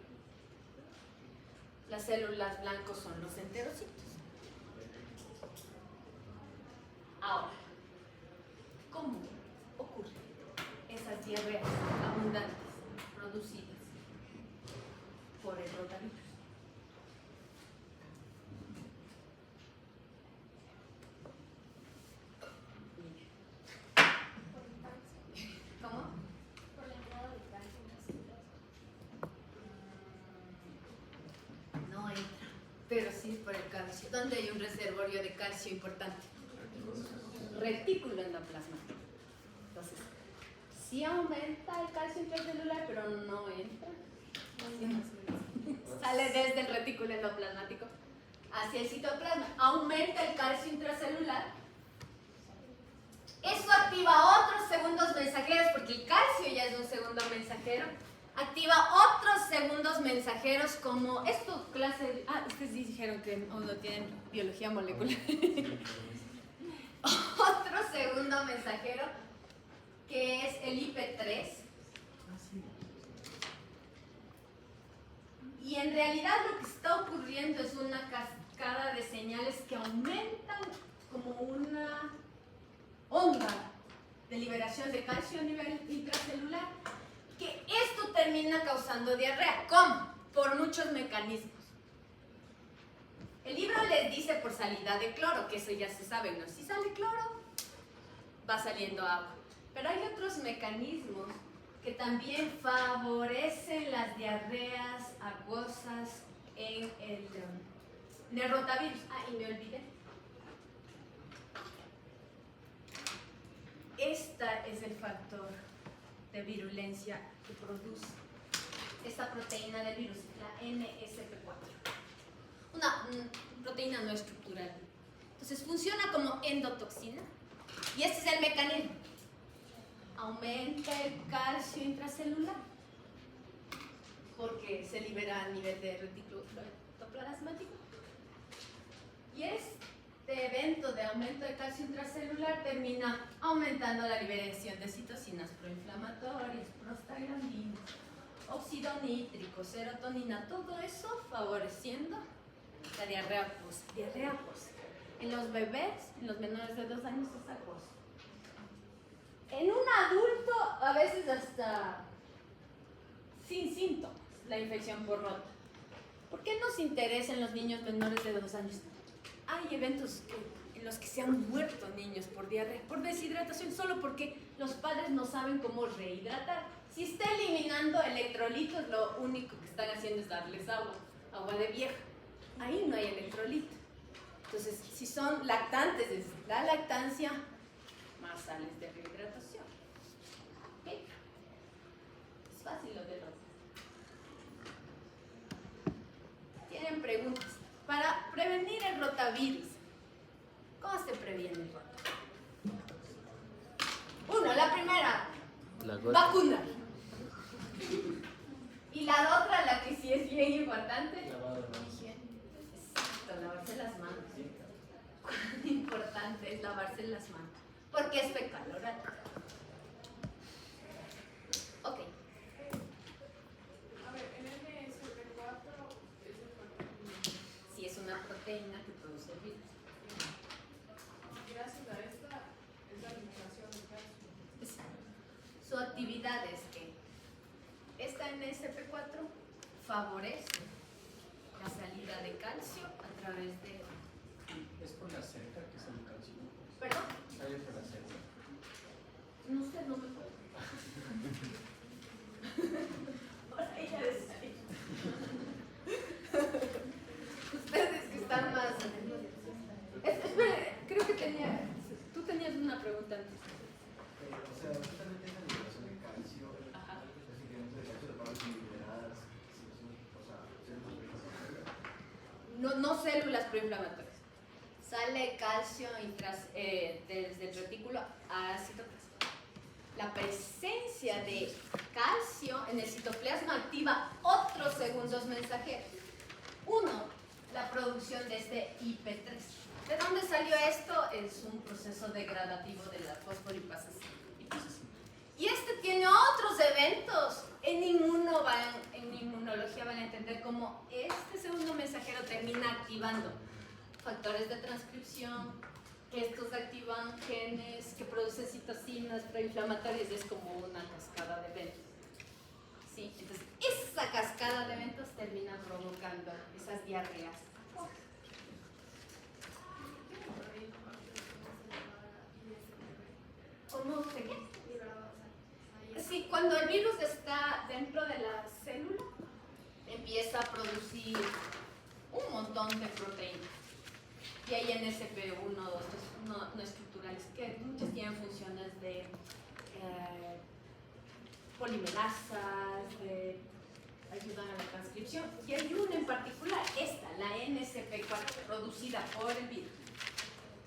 Las células blancos son los enterocitos. Ahora, ¿cómo ocurren esas diarreas abundantes producidas por el rotavirus? ¿Cómo? por la entrada de calcio en las células. No entra, pero sí por el calcio. ¿Dónde hay un reservorio de calcio importante? Retículo endoplasmático. Entonces, sí aumenta el calcio intracelular, pero no entra. Sale desde el retículo endoplasmático hacia el citoplasma. Aumenta el calcio intracelular. Eso activa otros segundos mensajeros, porque el calcio ya es un segundo mensajero. Activa otros segundos mensajeros mensajeros como esto clase, ustedes dijeron que no tienen biología molecular. Otro segundo mensajero que es el IP3. Y en realidad lo que está ocurriendo es una cascada de señales que aumentan como una onda de liberación de calcio a nivel intracelular, que esto termina causando diarrea. ¿Cómo? Por muchos mecanismos. El libro les dice por salida de cloro, que eso ya se sabe, ¿no? Si sale cloro, va saliendo agua. Pero hay otros mecanismos que también favorecen las diarreas acuosas en el rotavirus. Y me olvidé. Esta es el factor de virulencia que produce esta proteína del virus, la NSP4. Una proteína no estructural. Entonces funciona como endotoxina y este es el mecanismo. Aumenta el calcio intracelular porque se libera a nivel de retículo ectoplasmático. Y este evento de aumento de calcio intracelular termina aumentando la liberación de citocinas proinflamatorias, prostaglandinas, óxido nítrico, serotonina, todo eso favoreciendo la diarrea post. En los bebés, en los menores de 2 años es acoso. En un adulto, a veces hasta sin síntomas, la infección por rota. ¿Por qué nos interesa en los niños menores de 2 años? Hay eventos en los que se han muerto niños por diarrea, por deshidratación, solo porque los padres no saben cómo rehidratar. Si está eliminando electrolitos, lo único que están haciendo es darles agua de vieja. Ahí no hay electrolito. Entonces, si son lactantes, es la lactancia, más sales de rehidratación. ¿Ok? Es fácil lo de los. ¿Tienen preguntas? Para prevenir el rotavirus, ¿cómo se previene el rotavirus? Uno, la primera, vacunar. Y la otra, la que sí es bien importante, Lavado de manos. exacto, lavarse las manos. Cuán importante es lavarse las manos, porque es fecal oral. Ok. A ver, el NSP4 es el proteína. Sí, es una proteína que produce el virus. Gracias a esta es la eliminación del calcio. Su actividad es que esta NSP4 favorece la salida de calcio a través de... Es por la cerca que sale calcio. ¿Perdón? Sale por la cerca. No sé, no me acuerdo. Por ahí ya de salir. Ustedes que están más... Espera, creo que tenía... Tú tenías una pregunta antes. O sea, justamente esa liberación de calcio, Ajá. los incrementos de calcio de pruebas liberadas, o sea, No células proinflamatorias. Sale calcio desde el retículo a citoplasma. La presencia de calcio en el citoplasma activa otros segundos mensajeros. Uno, la producción de este IP3. ¿De dónde salió esto? Es un proceso degradativo de la fosfolipasa. Y este tiene otros eventos. En inmunología van a entender cómo este segundo mensajero termina activando factores de transcripción, que estos activan genes que producen citocinas proinflamatorias y es como una cascada de eventos. ¿Sí? Entonces, esa cascada de eventos termina provocando esas diarreas. ¿Cómo se qué? Sí, cuando el virus está dentro de la célula, empieza a producir un montón de proteínas. Y hay NSP1, 2, no estructurales, que muchas tienen funciones de polimerasas, ayudan a la transcripción. Y hay una en particular, la NSP4, producida por el virus,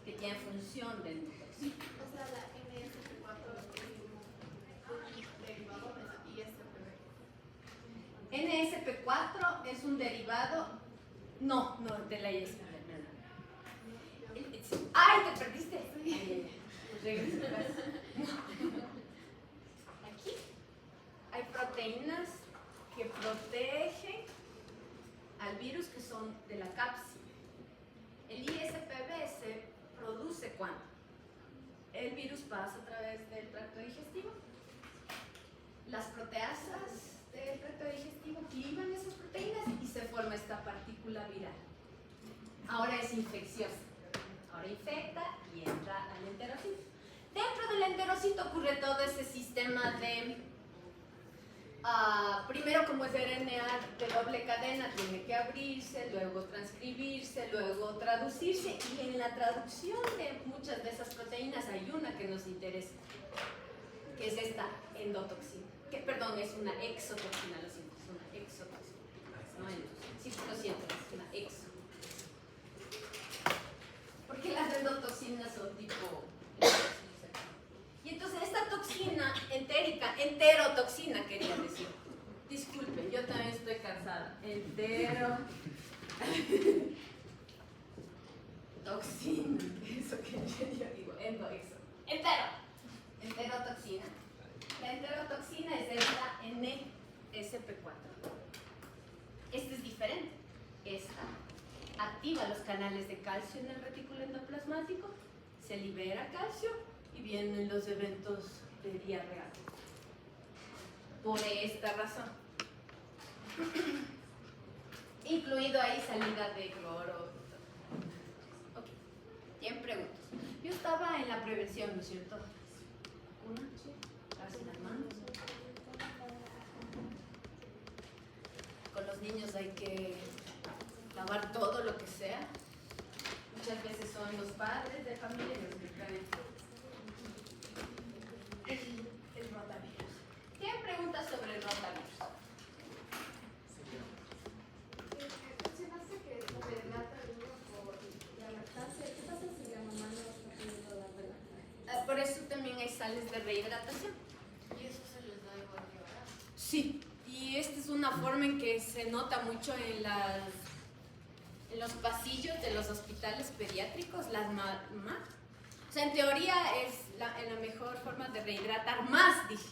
que tiene función de endotoxina. O sea, la NSP4 es un derivado de la ISPB. NSP4 es un derivado, no, de la IS. ¡Ay, te perdiste! Regresa. Aquí hay proteínas que protegen al virus, que son de la cápside. El ISPB se produce cuando el virus pasa a través del tracto digestivo. Las proteasas del tracto digestivo clivan esas proteínas y se forma esta partícula viral. Ahora es infecciosa. Ahora infecta y entra al enterocito. Dentro del enterocito ocurre todo ese sistema de... primero, como es RNA de doble cadena, tiene que abrirse, luego transcribirse, luego traducirse, y en la traducción de muchas de esas proteínas hay una que nos interesa, que es esta endotoxina, es una exotoxina, lo siento, es una exotoxina, no endotoxina, sí, lo siento, es una exo. Porque las endotoxinas son tipo... Y entonces esta toxina enterotoxina quería decir. Disculpen, yo también estoy cansada. Toxina, eso que yo digo, enterotoxina. La enterotoxina es esta NSP4. Esta es diferente. Esta activa los canales de calcio en el retículo endoplasmático, se libera calcio y vienen los eventos de diarrea. Por esta razón. Incluido ahí salida de cloro. Ok. 100 preguntas. Yo estaba en la prevención, ¿no es cierto? Una, sí. Lavarse las manos. Con los niños hay que lavar todo lo que sea. Muchas veces son los padres de familia los que traen el rotavirus. ¿Tienen preguntas sobre el rotavirus? Mencionaste que relata el niño por la lactancia. ¿Qué pasa si la mamá no está pudiendo dar de lactar? Por eso también hay sales de rehidratación. ¿Y eso se les da igual que ahora? Sí, y esta es una forma en que se nota mucho en los pasillos de los hospitales pediátricos, las mamás. O sea, en teoría es la mejor forma de rehidratar más, dije.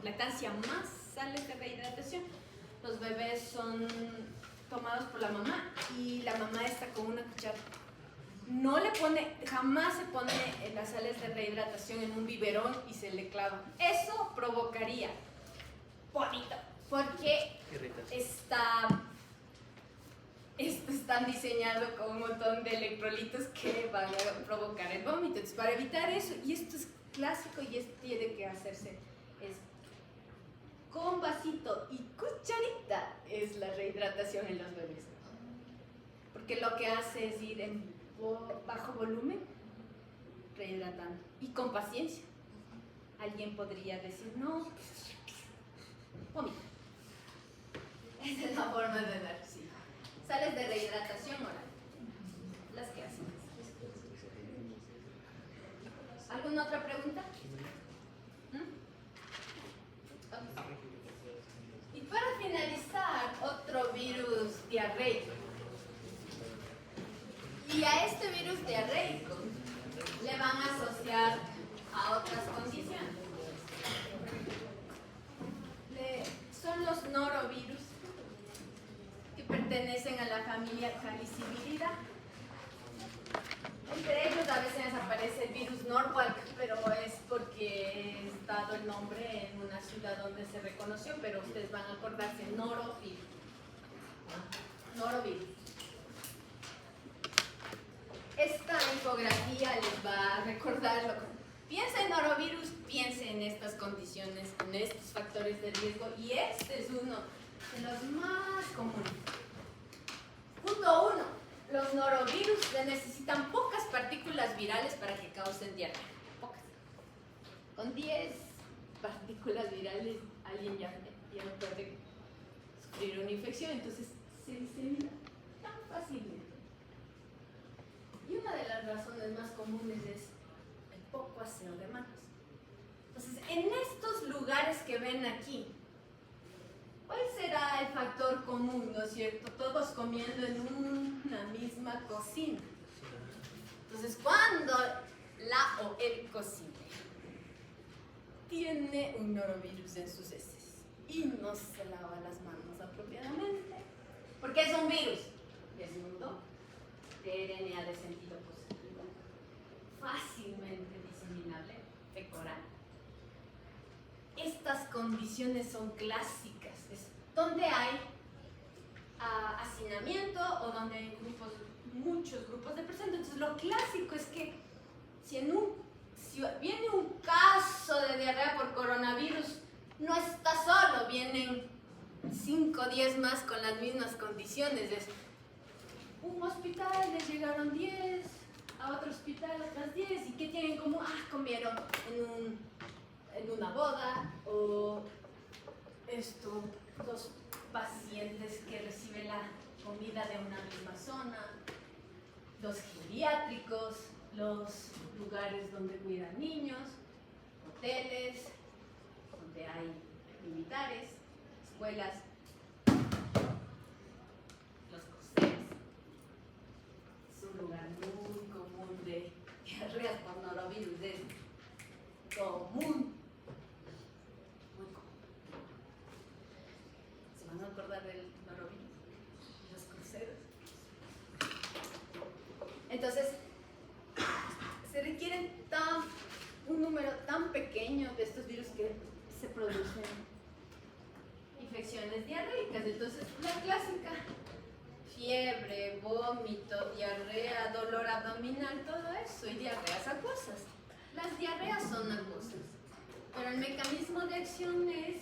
Lactancia más sales de rehidratación. Los bebés son tomados por la mamá y la mamá está con una cuchara. No le pone, jamás se pone las sales de rehidratación en un biberón y se le clava. Eso provocaría bonito, porque están diseñados con un montón de electrolitos que van a provocar el vómito. Entonces, para evitar eso, y esto es clásico y esto tiene que hacerse, es con vasito y cucharita, es la rehidratación en los bebés. Porque lo que hace es ir en bajo volumen, rehidratando, y con paciencia. Alguien podría decir, no, vomita. Esa es la forma de dar, sí. Sales de rehidratación oral, las que hacen. ¿Alguna otra pregunta? Y para finalizar, otro virus diarreico. Y a este virus diarreico le van a asociar a otras condiciones. Son los norovirus, que pertenecen a la familia Caliciviridae. Entre ellos a veces aparece el virus Norwalk, pero es porque es dado el nombre en una ciudad donde se reconoció, pero ustedes van a acordarse, norovirus. Norovirus. Esta infografía les va a recordarlo. Piensa en norovirus, piense en estas condiciones, en estos factores de riesgo, y este es uno de los más comunes. Punto 1. Los norovirus necesitan pocas partículas virales para que causen diarrea. Pocas. Con 10 partículas virales alguien ya puede sufrir una infección, entonces se disemina tan fácilmente. Y una de las razones más comunes es el poco aseo de manos. Entonces, en estos lugares que ven aquí, ¿Cuál será el factor común, no es cierto? Todos comiendo en una misma cocina. Entonces, cuando la o el cocina tiene un norovirus en sus heces y no se lava las manos apropiadamente, porque es un virus desnudo, de RNA de sentido positivo, fácilmente diseminable, fecoral. Estas condiciones son clásicas, es donde hay hacinamiento o donde hay muchos grupos de personas. Entonces, lo clásico es que si viene un caso de diarrea por coronavirus, no está solo, vienen 5 o 10 más con las mismas condiciones. Es un hospital, les llegaron 10, a otro hospital otras 10, ¿y qué tienen en común? Comieron en una boda, o dos pacientes que reciben la comida de una misma zona, los geriátricos, los lugares donde cuidan niños, hoteles, donde hay militares, escuelas, los cruceros. Es un lugar muy común de diarreas por norovirus, es común. Muy común. ¿Se van a acordar del norovirus? Los cruceros. Entonces, se requieren un número tan pequeño de estos virus que se producen infecciones diarreicas. Entonces, la clásica: fiebre, vómito, diarrea, dolor abdominal, todo eso, y diarreas acuosas. Las diarreas son acuosas, pero el mecanismo de acción es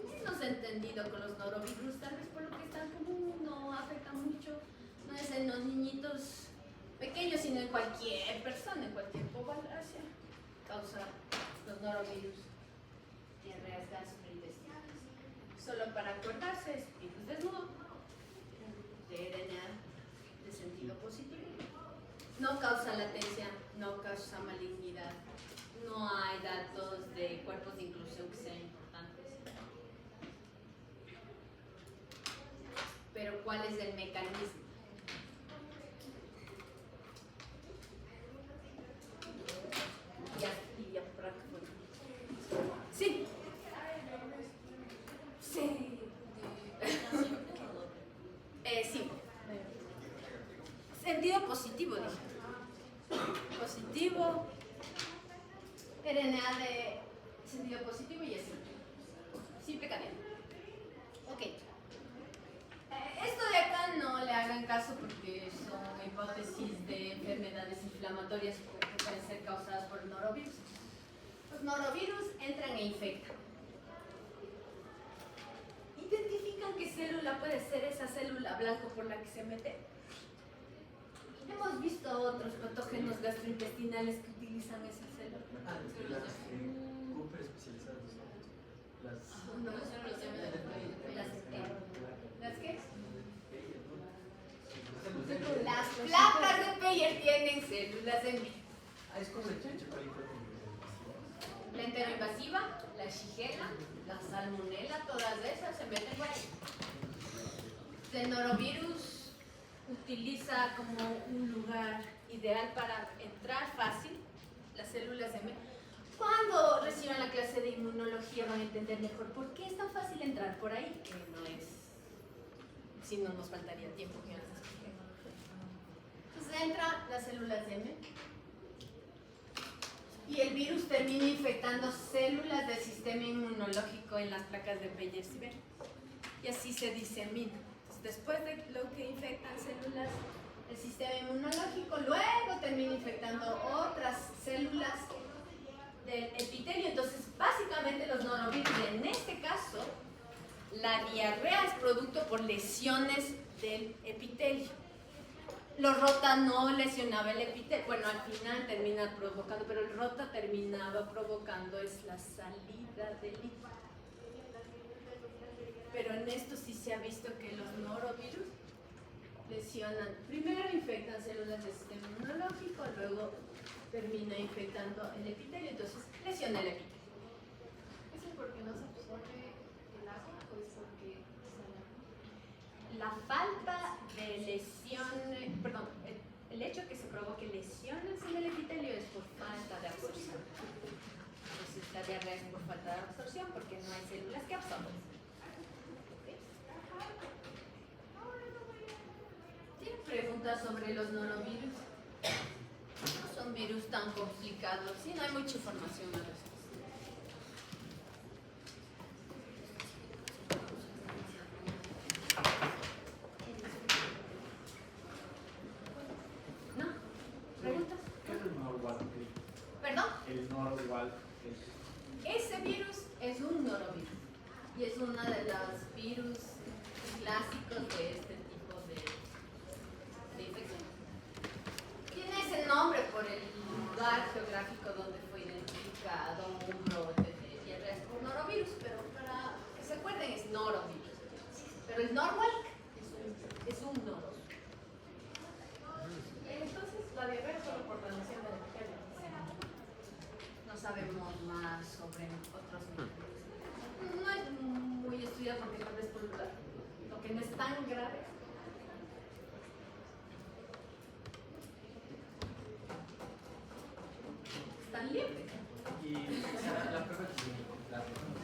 menos entendido con los norovirus, tal vez por lo que es tan común, no afecta mucho, no es en los niñitos pequeños, sino en cualquier persona, en cualquier población, causa los norovirus, diarreas gastrointestinales. Solo para acordarse, es virus desnudo, de RNA de sentido positivo. No causa latencia, no causa malignidad, no hay datos de cuerpos de inclusión que sean importantes. Pero ¿cuál es el mecanismo? Ya por acá. Sí. Sí. Sí. Sentido positivo, dije. Positivo. RNA de sentido positivo y así. Simple cadena. Ok. Esto de acá no le hagan caso porque son hipótesis de enfermedades inflamatorias que pueden ser causadas por norovirus. Los norovirus entran e infectan. ¿Identifican qué célula puede ser esa célula blanco por la que se mete? Hemos visto otros patógenos gastrointestinales que utilizan esa célula. Las Cooper especializadas. ¿Las qué? Las placas de Peyer tienen células en B. Es como el chancho, La enteroinvasiva, la shigella, la salmonella, todas esas se meten por ahí. El norovirus utiliza como un lugar ideal para entrar fácil las células M. Cuando reciban la clase de inmunología van a entender mejor por qué es tan fácil entrar por ahí, que no es, si no nos faltaría tiempo que ya les expliqué. Entonces entran las células M y el virus termina infectando células del sistema inmunológico en las placas de Peyer, ¿sí ven? Y así se disemina. Entonces, después de lo que infectan células del sistema inmunológico, luego termina infectando otras células del epitelio. Entonces, básicamente los norovirus, en este caso, la diarrea es producto por lesiones del epitelio. Los rota no lesionaba el epitelio, bueno, al final termina provocando, pero el rota terminaba provocando es la salida del líquido. Pero en esto sí se ha visto que los norovirus lesionan, primero infectan células del sistema inmunológico, luego termina infectando el epitelio, entonces lesiona el epitelio. ¿Eso es porque no se absorbe el agua? es porque se alarma? La falta de lesión, perdón, el hecho que se provoque lesiones en el epitelio es por falta de absorción. Entonces la diarrea es por falta de absorción porque no hay células que absorben. ¿Tienen preguntas sobre los norovirus? No son virus tan complicados, sí, no hay mucha información a veces. ¿No? ¿Preguntas? ¿Qué es el norval? ¿Perdón? El norval es... Ese virus es un norovirus y es uno de los virus clásicos de este tipo de infección. Tiene ese nombre por el lugar geográfico donde fue identificado un brote de diarrea por norovirus, pero para que se acuerden es norovirus. Pero el norwalk es un noro. Entonces la diarrea es solo por transmisión de epitelio. No sabemos más sobre otros mecanismos. No es muy estudiado porque tal vez por lo que no es tan grave. Están libres. Y o sea, la prueba clínica, la